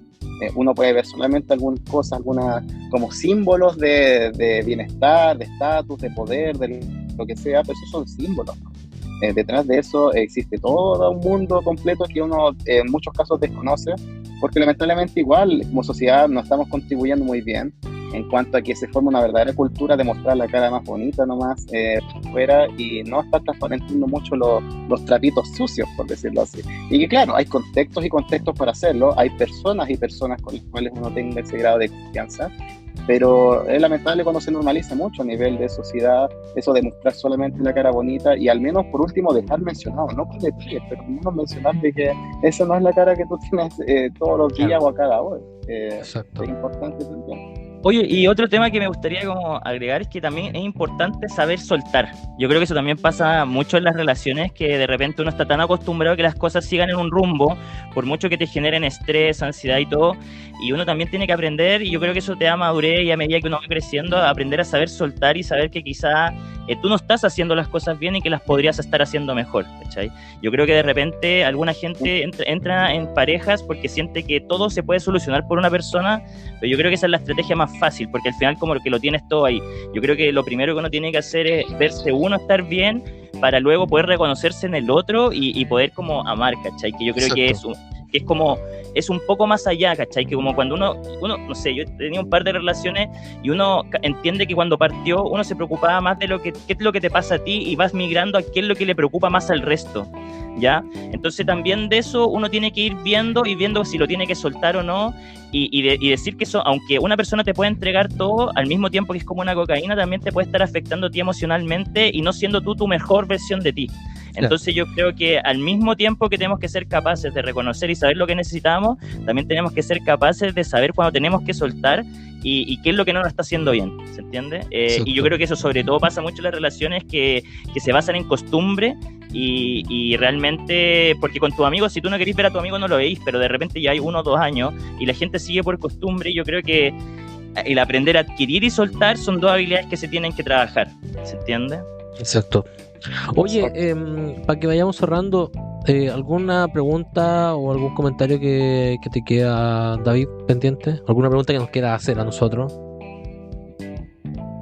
Uno puede ver solamente algunas cosas, algunas como símbolos de bienestar, de estatus, de poder, de lo que sea, pero esos son símbolos, ¿no? Detrás de eso existe todo un mundo completo que uno en muchos casos desconoce, porque lamentablemente igual como sociedad no estamos contribuyendo muy bien en cuanto a que se forma una verdadera cultura de mostrar la cara más bonita nomás fuera, y no está transparentando mucho los trapitos sucios, por decirlo así. Y que claro, hay contextos y contextos para hacerlo, hay personas y personas con las cuales uno tenga ese grado de confianza, pero es lamentable cuando se normaliza mucho a nivel de sociedad eso de mostrar solamente la cara bonita, y al menos por último dejar mencionado, no con detalles, pero al menos mencionar de que esa no es la cara que tú tienes todos los días o a cada hora. Exacto. Es importante también. Oye, y otro tema que me gustaría como agregar es que también es importante saber soltar. Yo creo que eso también pasa mucho en las relaciones, que de repente uno está tan acostumbrado a que las cosas sigan en un rumbo, por mucho que te generen estrés, ansiedad y todo, y uno también tiene que aprender, y yo creo que eso te da madurez, y a medida que uno va creciendo, a aprender a saber soltar y saber que quizá tú no estás haciendo las cosas bien y que las podrías estar haciendo mejor, ¿cachai? Yo creo que de repente alguna gente entra en parejas porque siente que todo se puede solucionar por una persona, pero yo creo que esa es la estrategia más fácil, porque al final como que lo tienes todo ahí. Yo creo que lo primero que uno tiene que hacer es verse uno estar bien, para luego poder reconocerse en el otro y poder como amar, ¿cachai? Que yo creo que es un poco más allá, ¿cachai? Que como cuando uno, no sé, yo he tenido un par de relaciones y uno entiende que cuando partió uno se preocupaba más de qué es lo que te pasa a ti, y vas migrando a qué es lo que le preocupa más al resto, ¿ya? Entonces también de eso uno tiene que ir viendo si lo tiene que soltar o no, y decir que eso, aunque una persona te puede entregar todo, al mismo tiempo que es como una cocaína, también te puede estar afectando a ti emocionalmente y no siendo tú tu mejor versión de ti. Entonces yo creo que al mismo tiempo que tenemos que ser capaces de reconocer y saber lo que necesitamos, también tenemos que ser capaces de saber cuándo tenemos que soltar y qué es lo que no nos está haciendo bien, ¿se entiende? Y yo creo que eso sobre todo pasa mucho en las relaciones que se basan en costumbre, y realmente, porque con tus amigos, si tú no querés ver a tu amigo no lo veis, pero de repente ya hay 1 o 2 años y la gente sigue por costumbre, y yo creo que el aprender a adquirir y soltar son 2 habilidades que se tienen que trabajar, ¿se entiende? Exacto. Oye, para que vayamos cerrando, ¿alguna pregunta o algún comentario que te queda, David, pendiente? ¿Alguna pregunta que nos quiera hacer a nosotros?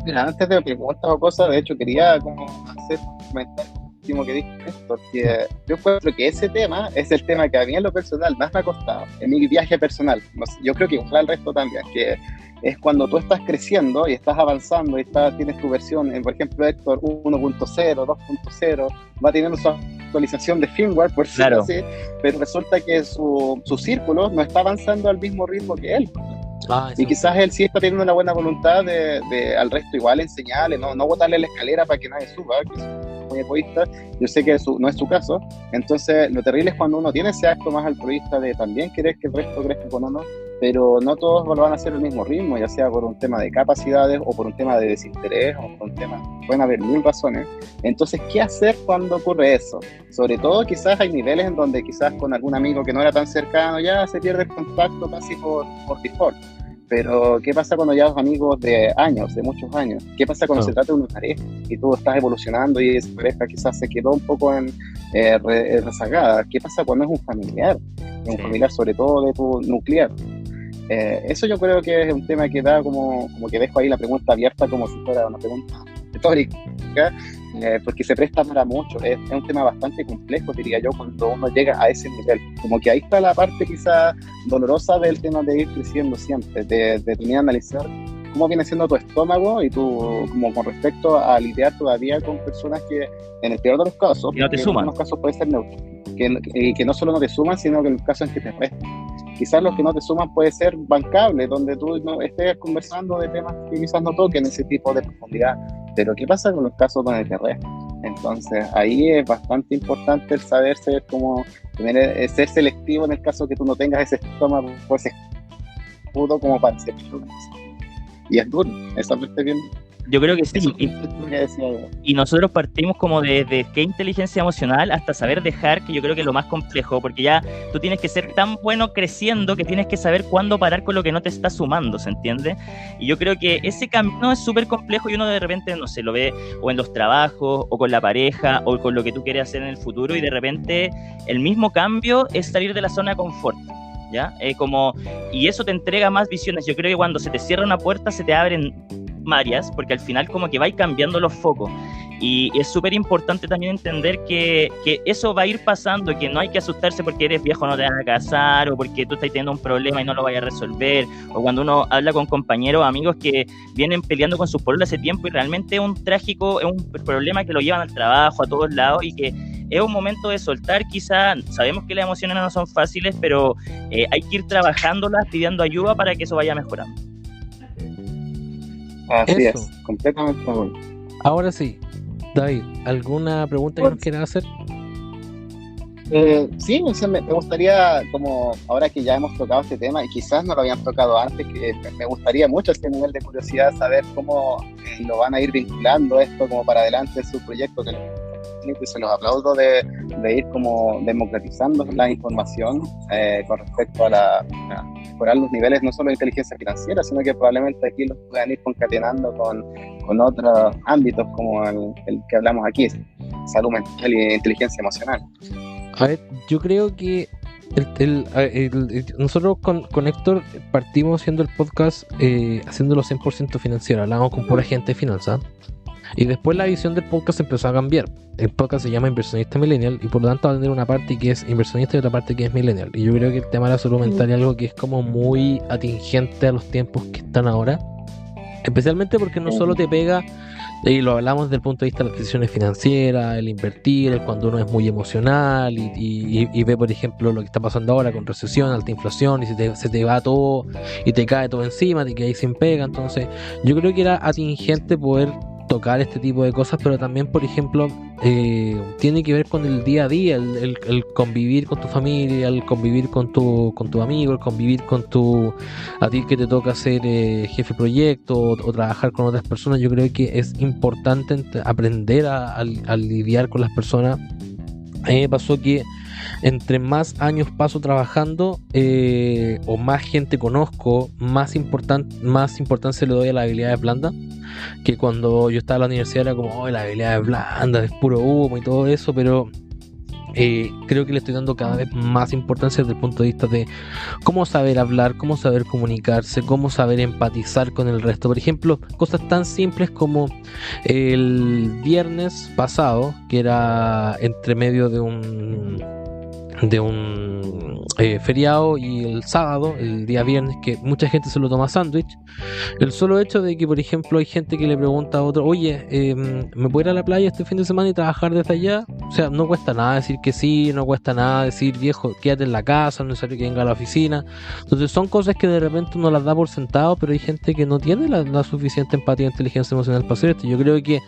Mira, antes de preguntas o cosas, de hecho quería como hacer un comentario último que dije, porque yo encuentro que ese tema es el tema que a mí en lo personal más me ha costado, en mi viaje personal. No sé, yo creo que ojalá el resto también, que es cuando tú estás creciendo y estás avanzando y tienes tu versión, por ejemplo, Héctor 1.0, 2.0, va teniendo su actualización de firmware, por decirlo así, pero resulta que su círculo no está avanzando al mismo ritmo que él. Y quizás él sí está teniendo una buena voluntad de al resto igual enseñarle, no botarle la escalera para que nadie suba, que es muy egoísta. Yo sé que no es su caso. Entonces lo terrible es cuando uno tiene ese acto más altruista de también querer que el resto crezca con uno, pero no todos lo van a hacer al mismo ritmo, ya sea por un tema de capacidades o por un tema de desinterés o por un tema, pueden haber 1000 razones. Entonces, ¿qué hacer cuando ocurre eso? Sobre todo quizás hay niveles en donde quizás con algún amigo que no era tan cercano ya se pierde el contacto casi por default. Pero, ¿qué pasa cuando ya los amigos de años, de muchos años? ¿Qué pasa cuando se trata de una pareja y tú estás evolucionando y esa pareja quizás se quedó un poco rezagada? ¿Qué pasa cuando es un familiar? Un familiar sobre todo de tu nuclear. Eso yo creo que es un tema que da como que dejo ahí la pregunta abierta como si fuera una pregunta de retórica, porque se presta para mucho. Es un tema bastante complejo, diría yo, cuando uno llega a ese nivel. Como que ahí está la parte quizá dolorosa del tema de ir creciendo siempre, de tener que analizar cómo viene siendo tu estómago y tú, como con respecto a lidiar todavía con personas que, en el peor de los casos, no te suman. En algunos casos puede ser neutro, que no solo no te suman, sino que en los casos en que te restan. Quizás los que no te suman puede ser bancable, donde tú no estés conversando de temas que quizás no toquen ese tipo de profundidad. Pero ¿qué pasa con los casos donde te restan? Entonces ahí es bastante importante el saber ser ser selectivo en el caso que tú no tengas ese estómago o ese escudo como para ser. Y es duro, esa parte bien. Yo creo que sí. Eso y nosotros partimos como desde qué inteligencia emocional hasta saber dejar, que yo creo que es lo más complejo, porque ya tú tienes que ser tan bueno creciendo que tienes que saber cuándo parar con lo que no te está sumando, ¿se entiende? Y yo creo que ese camino es súper complejo y uno de repente, no sé, lo ve o en los trabajos, o con la pareja, o con lo que tú quieres hacer en el futuro, y de repente el mismo cambio es salir de la zona de confort. ¿Ya? Y eso te entrega más visiones. Yo creo que cuando se te cierra una puerta se te abren varias, porque al final como que va cambiando los focos. Y es súper importante también entender que eso va a ir pasando, que no hay que asustarse porque eres viejo no te vas a casar, o porque tú estás teniendo un problema y no lo vayas a resolver, o cuando uno habla con compañeros, amigos que vienen peleando con sus pololas hace tiempo y realmente es un problema que lo llevan al trabajo, a todos lados, y que es un momento de soltar. Quizá sabemos que las emociones no son fáciles, pero hay que ir trabajándolas, pidiendo ayuda para que eso vaya mejorando. Así es, completamente. Ahora sí, David, ¿alguna pregunta que nos quieras hacer? Sí, me gustaría, como ahora que ya hemos tocado este tema y quizás no lo habían tocado antes, que me gustaría mucho este nivel de curiosidad, saber cómo lo van a ir vinculando esto como para adelante en su proyecto, que se los aplaudo de ir como democratizando la información con respecto a mejorar los niveles no solo de inteligencia financiera, sino que probablemente aquí los puedan ir concatenando con otros ámbitos como el que hablamos aquí, salud mental y inteligencia emocional. A ver, yo creo que nosotros con Héctor partimos haciendo el podcast haciéndolo 100% financiero, hablamos con pura gente de finanzas. Y después la visión del podcast empezó a cambiar. El podcast se llama Inversionista Millennial y por lo tanto va a tener una parte que es inversionista y otra parte que es millennial. Y yo creo que el tema de la salud mental es algo que es como muy atingente a los tiempos que están ahora. Especialmente porque no solo te pega, y lo hablamos desde el punto de vista de las decisiones financieras, el invertir, el cuando uno es muy emocional y ve, por ejemplo, lo que está pasando ahora con recesión, alta inflación, y se te va todo y te cae todo encima, te quedas sin pega. Entonces yo creo que era atingente poder tocar este tipo de cosas, pero también, por ejemplo, tiene que ver con el día a día, el convivir con tu familia, el convivir con tu amigo, el convivir con a ti que te toca ser jefe de proyecto o trabajar con otras personas. Yo creo que es importante aprender a lidiar con las personas. A mí me pasó que entre más años paso trabajando o más gente conozco, más importancia le doy a las habilidades blandas, que cuando yo estaba en la universidad era como las habilidades blandas, es puro humo y todo eso, pero creo que le estoy dando cada vez más importancia desde el punto de vista de cómo saber hablar, cómo saber comunicarse, cómo saber empatizar con el resto. Por ejemplo, cosas tan simples como el viernes pasado, que era entre medio de un feriado, y el sábado, el día viernes, que mucha gente se lo toma sándwich. El solo hecho de que, por ejemplo, hay gente que le pregunta a otro, oye, ¿me puedo ir a la playa este fin de semana y trabajar desde allá? O sea, no cuesta nada decir que sí, no cuesta nada decir, viejo, quédate en la casa, no es necesario que venga a la oficina. Entonces son cosas que de repente uno las da por sentado, pero hay gente que no tiene la suficiente empatía e inteligencia emocional para hacer esto. Yo creo que,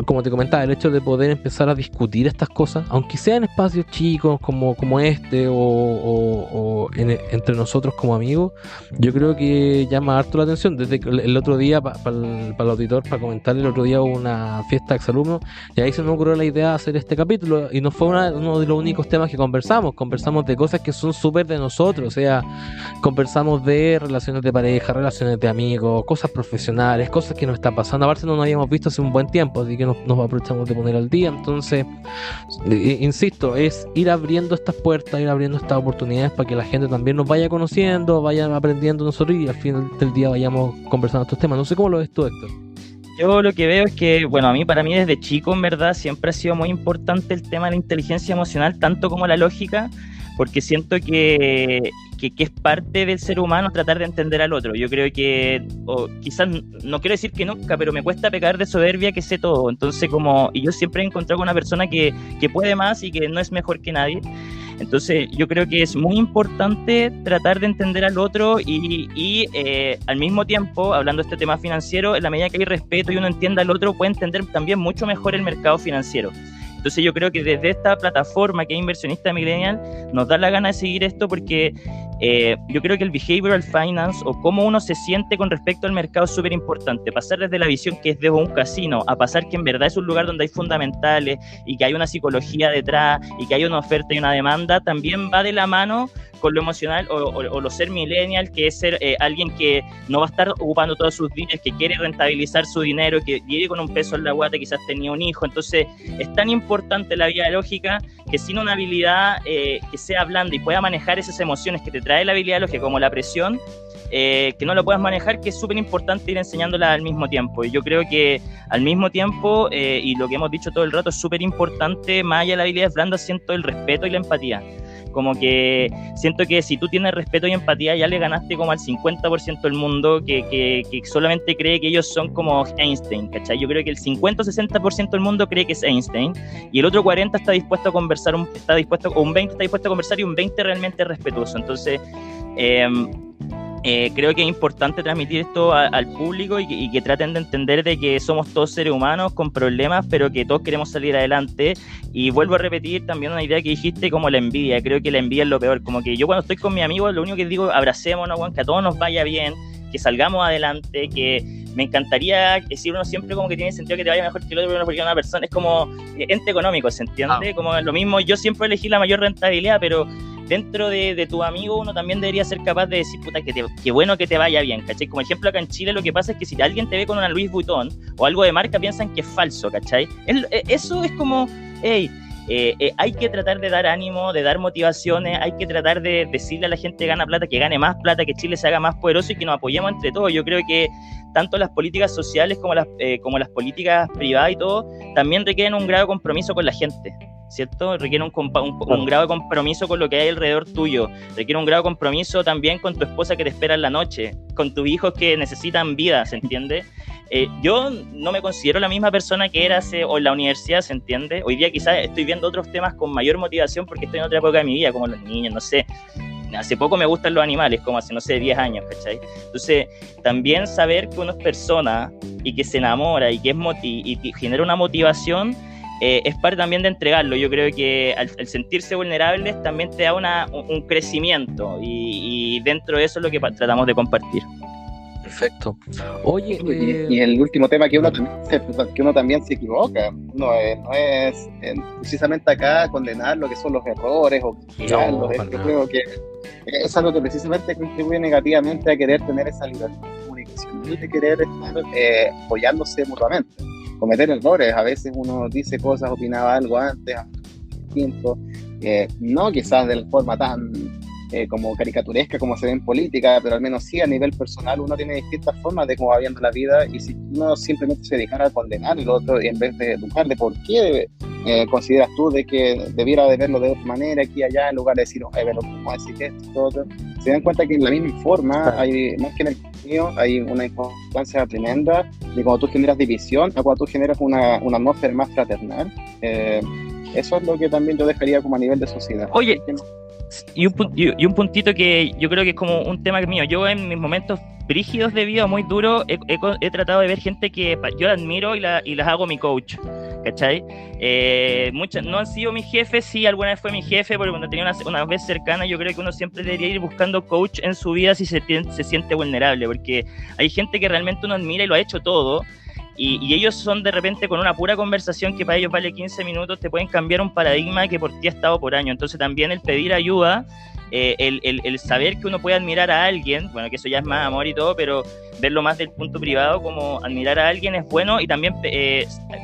como te comentaba, el hecho de poder empezar a discutir estas cosas, aunque sean espacios chicos como este o entre nosotros como amigos, yo creo que llama harto la atención. Desde el otro día, para el auditor, para comentar, el otro día hubo una fiesta de exalumnos y ahí se nos ocurrió la idea de hacer este capítulo, y no fue uno de los únicos temas que conversamos de cosas que son súper de nosotros. O sea, conversamos de relaciones de pareja, relaciones de amigos, cosas profesionales, cosas que nos están pasando. Aparte no nos habíamos visto hace un buen tiempo, así que nos aprovechamos de poner al día. Entonces, insisto, es ir abriendo estas puertas, ir abriendo estas oportunidades para que la gente también nos vaya conociendo, vaya aprendiendo nosotros y al final del día vayamos conversando estos temas. No sé cómo lo ves tú, Héctor. Yo lo que veo es que, bueno, para mí desde chico, en verdad, siempre ha sido muy importante el tema de la inteligencia emocional, tanto como la lógica, porque siento que es parte del ser humano tratar de entender al otro. Yo creo que, o quizás, no quiero decir que nunca, pero me cuesta pecar de soberbia que sé todo. Entonces, y yo siempre he encontrado con una persona que puede más y que no es mejor que nadie. Entonces yo creo que es muy importante tratar de entender al otro y al mismo tiempo, hablando de este tema financiero, en la medida que hay respeto y uno entienda al otro, puede entender también mucho mejor el mercado financiero. Entonces yo creo que desde esta plataforma que es Inversionista Millennial nos da la gana de seguir esto porque yo creo que el behavioral finance o cómo uno se siente con respecto al mercado es súper importante. Pasar desde la visión que es de un casino a pasar que en verdad es un lugar donde hay fundamentales y que hay una psicología detrás y que hay una oferta y una demanda, también va de la mano con lo emocional o lo ser millennial, que es ser alguien que no va a estar ocupando todos sus días, que quiere rentabilizar su dinero, que vive con un peso en la guata, quizás tenía un hijo. Entonces es tan importante la vida lógica que sin una habilidad que sea blanda y pueda manejar esas emociones que te trae la habilidad lógica, como la presión, que no la puedas manejar, que es súper importante ir enseñándola al mismo tiempo. Y yo creo que al mismo tiempo, y lo que hemos dicho todo el rato, es súper importante, más allá de la habilidad blanda, siento el respeto y la empatía. Como que siento que si tú tienes respeto y empatía ya le ganaste como al 50% del mundo que solamente cree que ellos son como Einstein, ¿cachai? Yo creo que el 50-60% del mundo cree que es Einstein y el otro 40% está dispuesto a conversar, un 20% está dispuesto a conversar y un 20% realmente respetuoso. Entonces creo que es importante transmitir esto al público y que traten de entender de que somos todos seres humanos con problemas, pero que todos queremos salir adelante. Y vuelvo a repetir también una idea que dijiste, como la envidia. Creo que la envidia es lo peor. Como que yo cuando estoy con mis amigos, lo único que digo, abracémonos, que a todos nos vaya bien, que salgamos adelante, que me encantaría decir uno siempre como que tiene sentido que te vaya mejor que el otro, porque una persona es como ente económico, ¿se entiende? Como lo mismo, yo siempre elegí la mayor rentabilidad, pero dentro de tu amigo uno también debería ser capaz de decir, puta, que bueno que te vaya bien, ¿cachai? Como ejemplo acá en Chile lo que pasa es que si alguien te ve con una Louis Vuitton o algo de marca piensan que es falso, ¿cachai? Eso es como, hey, hay que tratar de dar ánimo, de dar motivaciones, hay que tratar de decirle a la gente que gana plata, que gane más plata, que Chile se haga más poderoso y que nos apoyemos entre todos. Yo creo que tanto las políticas sociales como las políticas privadas y todo, también requieren un grado de compromiso con la gente, ¿cierto? Requiere un grado de compromiso con lo que hay alrededor tuyo, requiere un grado de compromiso también con tu esposa que te espera en la noche, con tus hijos que necesitan vida, ¿se entiende? Yo no me considero la misma persona que era o en la universidad, ¿se entiende? Hoy día quizás estoy viendo otros temas con mayor motivación porque estoy en otra época de mi vida, como los niños, no sé. Hace poco me gustan los animales, como hace, no sé, 10 años, ¿cachai? Entonces, también saber que uno es persona y que se enamora y que y genera una motivación, es parte también de entregarlo. Yo creo que al sentirse vulnerables también te da un crecimiento y dentro de eso es lo que tratamos de compartir. Perfecto. Oye, y el último tema que uno también se equivoca. No es precisamente acá condenar lo que son los errores o criticarlos. Yo creo que es algo que precisamente contribuye negativamente a querer tener esa libertad de comunicación y de querer estar apoyándose mutuamente. Cometer errores, a veces uno dice cosas, opinaba algo antes, distinto, no quizás de forma tan como caricaturesca como se ve en política, pero al menos sí a nivel personal uno tiene distintas formas de cómo va viendo la vida, y si uno simplemente se dedicara a condenar el otro en vez de educarle por qué consideras tú de que debiera de verlo de otra manera aquí y allá, en lugar de decir, pero ¿cómo decir esto y todo otro? Se dan cuenta que en la misma forma, hay, más que en el contenido, hay una importancia tremenda de cuando tú generas división a cuando tú generas una atmósfera más fraternal. Eso es lo que también yo dejaría como a nivel de sociedad. Oye, y un puntito que yo creo que es como un tema mío. Yo en mis momentos brígidos de vida, muy duros, he tratado de ver gente que yo la admiro y las hago mi coach, ¿cachai? Muchas no han sido mis jefes, sí, alguna vez fue mi jefe, porque cuando tenía una vez cercana, yo creo que uno siempre debería ir buscando coach en su vida si se siente vulnerable, porque hay gente que realmente uno admira y lo ha hecho todo. Y ellos son de repente con una pura conversación que para ellos vale 15 minutos, te pueden cambiar un paradigma que por ti ha estado por años. Entonces también el pedir ayuda el saber que uno puede admirar a alguien, bueno, que eso ya es más amor y todo, pero verlo más del punto privado, como admirar a alguien es bueno, y también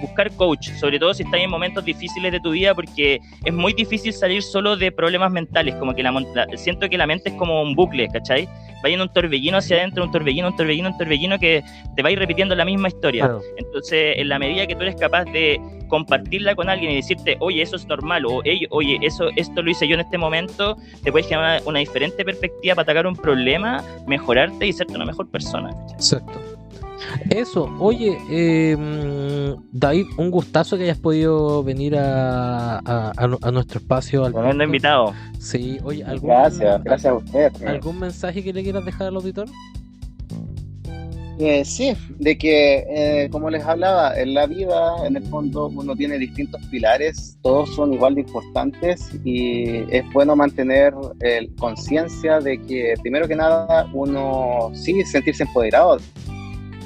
buscar coach, sobre todo si estás en momentos difíciles de tu vida, porque es muy difícil salir solo de problemas mentales, como que siento que la mente es como un bucle, ¿cachai? Va en un torbellino hacia adentro, un torbellino que te va a ir repitiendo la misma historia. Claro. Entonces, en la medida que tú eres capaz de compartirla con alguien y decirte, oye, eso es normal, o oye, esto lo hice yo en este momento, te puedes generar una diferente perspectiva para atacar un problema, mejorarte y serte una mejor persona. Exacto. Eso, oye, David, un gustazo que hayas podido venir a nuestro espacio. Tremendo invitado. Sí, oye, gracias a usted. ¿Algún mensaje que le quieras dejar al auditor? Sí, de que, como les hablaba, en la vida, en el fondo, uno tiene distintos pilares, todos son igual de importantes, y es bueno mantener conciencia de que, primero que nada, uno sí sentirse empoderado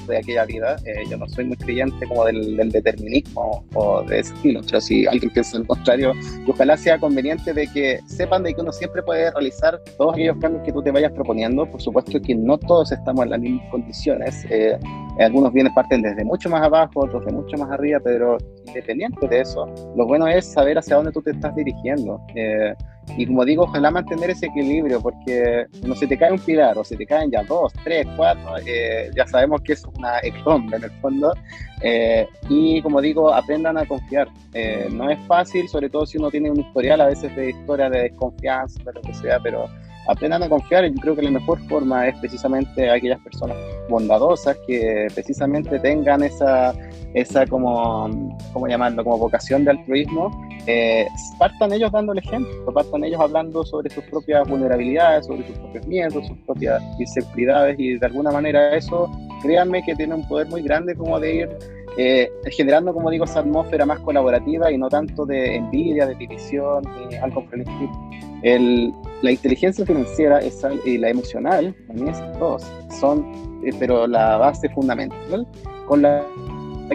de aquella vida. Yo no soy muy creyente como del determinismo o de ese estilo, pero si alguien piensa lo contrario, ojalá sea conveniente de que sepan de que uno siempre puede realizar todos aquellos cambios que tú te vayas proponiendo. Por supuesto que no todos estamos en las mismas condiciones, algunos parten desde mucho más abajo, otros de mucho más arriba, pero independiente de eso, lo bueno es saber hacia dónde tú te estás dirigiendo. Y como digo, ojalá mantener ese equilibrio, porque no se te cae un pilar, o se te caen ya 2, 3, 4, ya sabemos que es una hecatombe en el fondo, y como digo, aprendan a confiar. No es fácil, sobre todo si uno tiene un historial a veces de historia de desconfianza, de lo que sea, pero aprendan a confiar, y yo creo que la mejor forma es precisamente aquellas personas bondadosas que precisamente tengan esa como, ¿cómo llamarlo?, como vocación de altruismo. Partan ellos dando el ejemplo, partan ellos hablando sobre sus propias vulnerabilidades, sobre sus propios miedos, sus propias inseguridades, y de alguna manera eso, créanme que tiene un poder muy grande como de ir generando, como digo, esa atmósfera más colaborativa y no tanto de envidia, de división, ni algo por el estilo. La inteligencia financiera y la emocional, también esas dos son, pero la base fundamental con la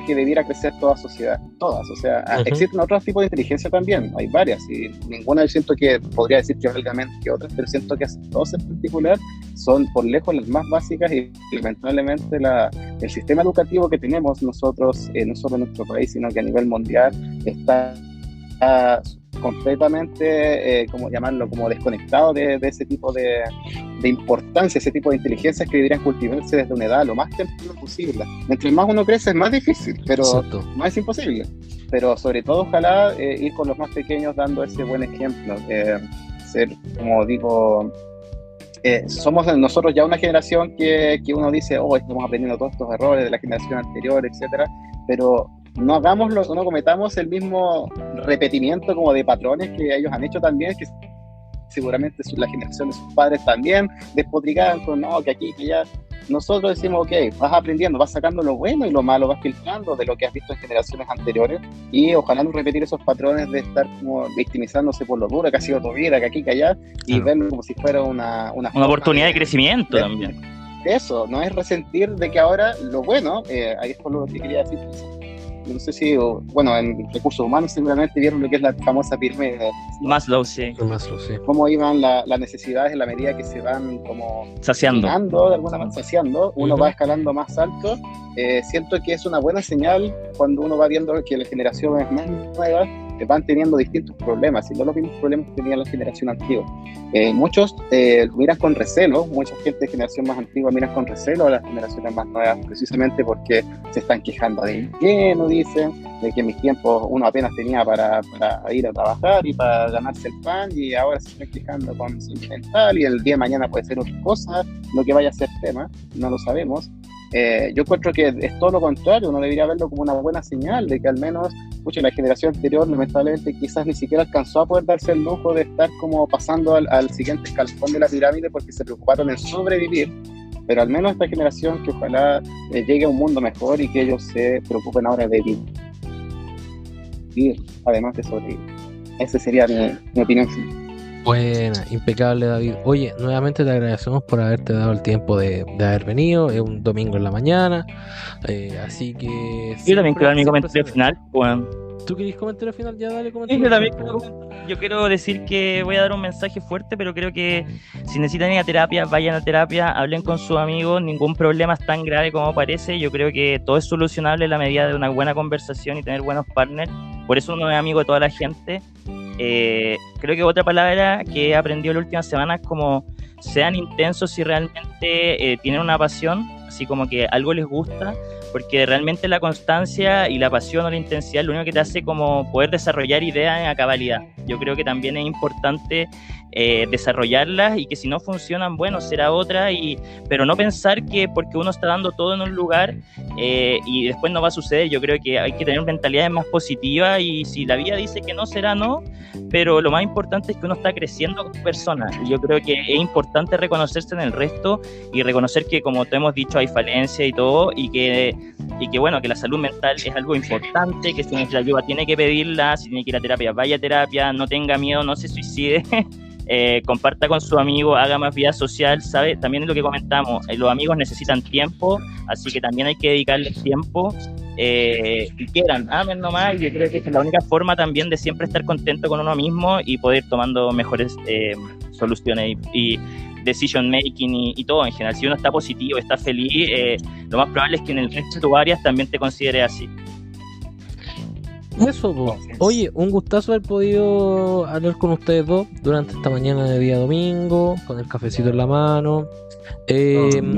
que debiera crecer toda sociedad, todas, o sea, existen otros tipos de inteligencia también, hay varias, y ninguna yo siento que podría decir que valga menos que otras, pero siento que dos en particular son por lejos las más básicas, y lamentablemente el sistema educativo que tenemos nosotros, no solo en nuestro país, sino que a nivel mundial, está completamente, como llamarlo, como desconectado de ese tipo de importancia, ese tipo de inteligencias que deberían cultivarse desde una edad lo más temprana posible. Mientras más uno crece es más difícil, pero Exacto. No es imposible. Pero sobre todo, ojalá ir con los más pequeños dando ese buen ejemplo. Ser, como digo, somos nosotros ya una generación que uno dice, estamos aprendiendo todos estos errores de la generación anterior, etcétera, pero no cometamos el mismo repetimiento como de patrones que ellos han hecho también, que seguramente la generación de sus padres también despotricaban con que aquí, que allá. Nosotros decimos, vas aprendiendo, vas sacando lo bueno y lo malo, vas filtrando de lo que has visto en generaciones anteriores, y ojalá no repetir esos patrones de estar como victimizándose por lo duro que ha sido tu vida, que aquí, que allá, y verlo como si fuera una oportunidad de crecimiento también. Eso, no es resentir de que ahora lo bueno, ahí es por lo que quería decir. No sé si, en recursos humanos seguramente vieron lo que es la famosa pirámide. Maslow, sí. Cómo iban las necesidades en la medida que se van como saciando, de alguna manera saciando, uno va escalando más alto. Siento que es una buena señal cuando uno va viendo que las generaciones más nuevas van teniendo distintos problemas, y no los mismos problemas que tenía la generación antigua. Muchos miran con recelo, mucha gente de generación más antigua miran con recelo a las generaciones más nuevas, precisamente porque se están quejando de lleno, dicen, de que en mis tiempos uno apenas tenía para ir a trabajar y para ganarse el pan, y ahora se están quejando con salud mental, y el día de mañana puede ser otra cosa, lo que vaya a ser tema, no lo sabemos. Yo encuentro que es todo lo contrario, uno debería verlo como una buena señal de que al menos la generación anterior lamentablemente quizás ni siquiera alcanzó a poder darse el lujo de estar como pasando al siguiente escalón de la pirámide porque se preocuparon en sobrevivir, pero al menos esta generación que ojalá llegue a un mundo mejor y que ellos se preocupen ahora de vivir además de sobrevivir. Esa sería mi opinión. Buena, impecable, David. Oye, nuevamente te agradecemos por haberte dado el tiempo de haber venido. Es un domingo en la mañana, así que... Yo también quiero dar mi comentario final. Bueno, ¿Tú querés comentar al final? Ya dale Sí, comentario. yo también yo quiero decir que voy a dar un mensaje fuerte, pero creo que si necesitan ir a terapia, vayan a terapia, hablen con sus amigos, ningún problema es tan grave como parece. Yo creo que todo es solucionable en la medida de una buena conversación y tener buenos partners. Por eso uno es amigo de toda la gente. Creo que otra palabra que he aprendido en las últimas semanas es como sean intensos si realmente tienen una pasión, así como que algo les gusta, porque realmente la constancia y la pasión o la intensidad es lo único que te hace como poder desarrollar ideas a cabalidad. Yo creo que también es importante desarrollarlas y que si no funcionan, bueno, será otra, pero no pensar que porque uno está dando todo en un lugar y después no va a suceder. Yo creo que hay que tener mentalidades más positivas y si la vida dice que no, será no, pero lo más importante es que uno está creciendo como persona. Yo creo que es importante reconocerse en el resto y reconocer que, como te hemos dicho, hay falencia y todo, y que bueno, que la salud mental es algo importante, que si necesita ayuda tiene que pedirla, si tiene que ir a terapia, vaya a terapia, no tenga miedo, no se suicide. Comparta con su amigo, haga más vida social, ¿sabe? También es lo que comentamos, los amigos necesitan tiempo, así que también hay que dedicarles tiempo, y quieran, amen nomás, y yo creo que esa es la única forma también de siempre estar contento con uno mismo y poder ir tomando mejores soluciones y decision making y todo en general. Si uno está positivo, está feliz, lo más probable es que en el resto de tus áreas también te considere así. Eso, po. Oye, un gustazo haber podido hablar con ustedes dos durante esta mañana de día domingo, con el cafecito en la mano.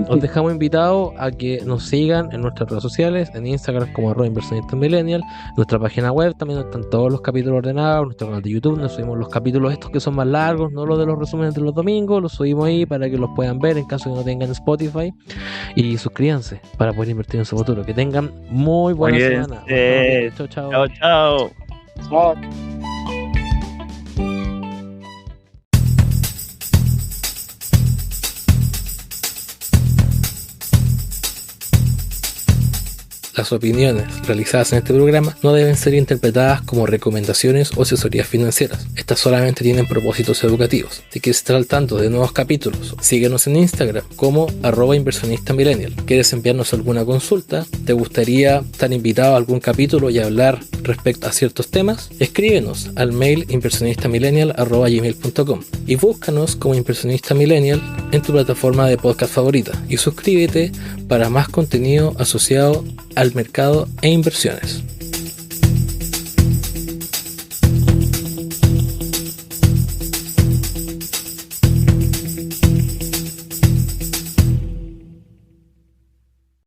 Os dejamos invitados a que nos sigan en nuestras redes sociales, en Instagram como @inversionistasmillennial, nuestra página web también están todos los capítulos ordenados, nuestro canal de YouTube, nos subimos los capítulos estos que son más largos, no los de los resúmenes de los domingos, los subimos ahí para que los puedan ver en caso de que no tengan Spotify, y suscríbanse para poder invertir en su futuro. Que tengan muy buena semana. Chao, chao. Chao, chao. Chao. Las opiniones realizadas en este programa no deben ser interpretadas como recomendaciones o asesorías financieras. Estas solamente tienen propósitos educativos. Si quieres estar al tanto de nuevos capítulos, síguenos en Instagram como @inversionistamillennial. ¿Quieres enviarnos alguna consulta? ¿Te gustaría estar invitado a algún capítulo y hablar respecto a ciertos temas? Escríbenos al mail inversionistamillennial@gmail.com y búscanos como Inversionista Millennial en tu plataforma de podcast favorita y suscríbete para más contenido asociado al mercado e inversiones.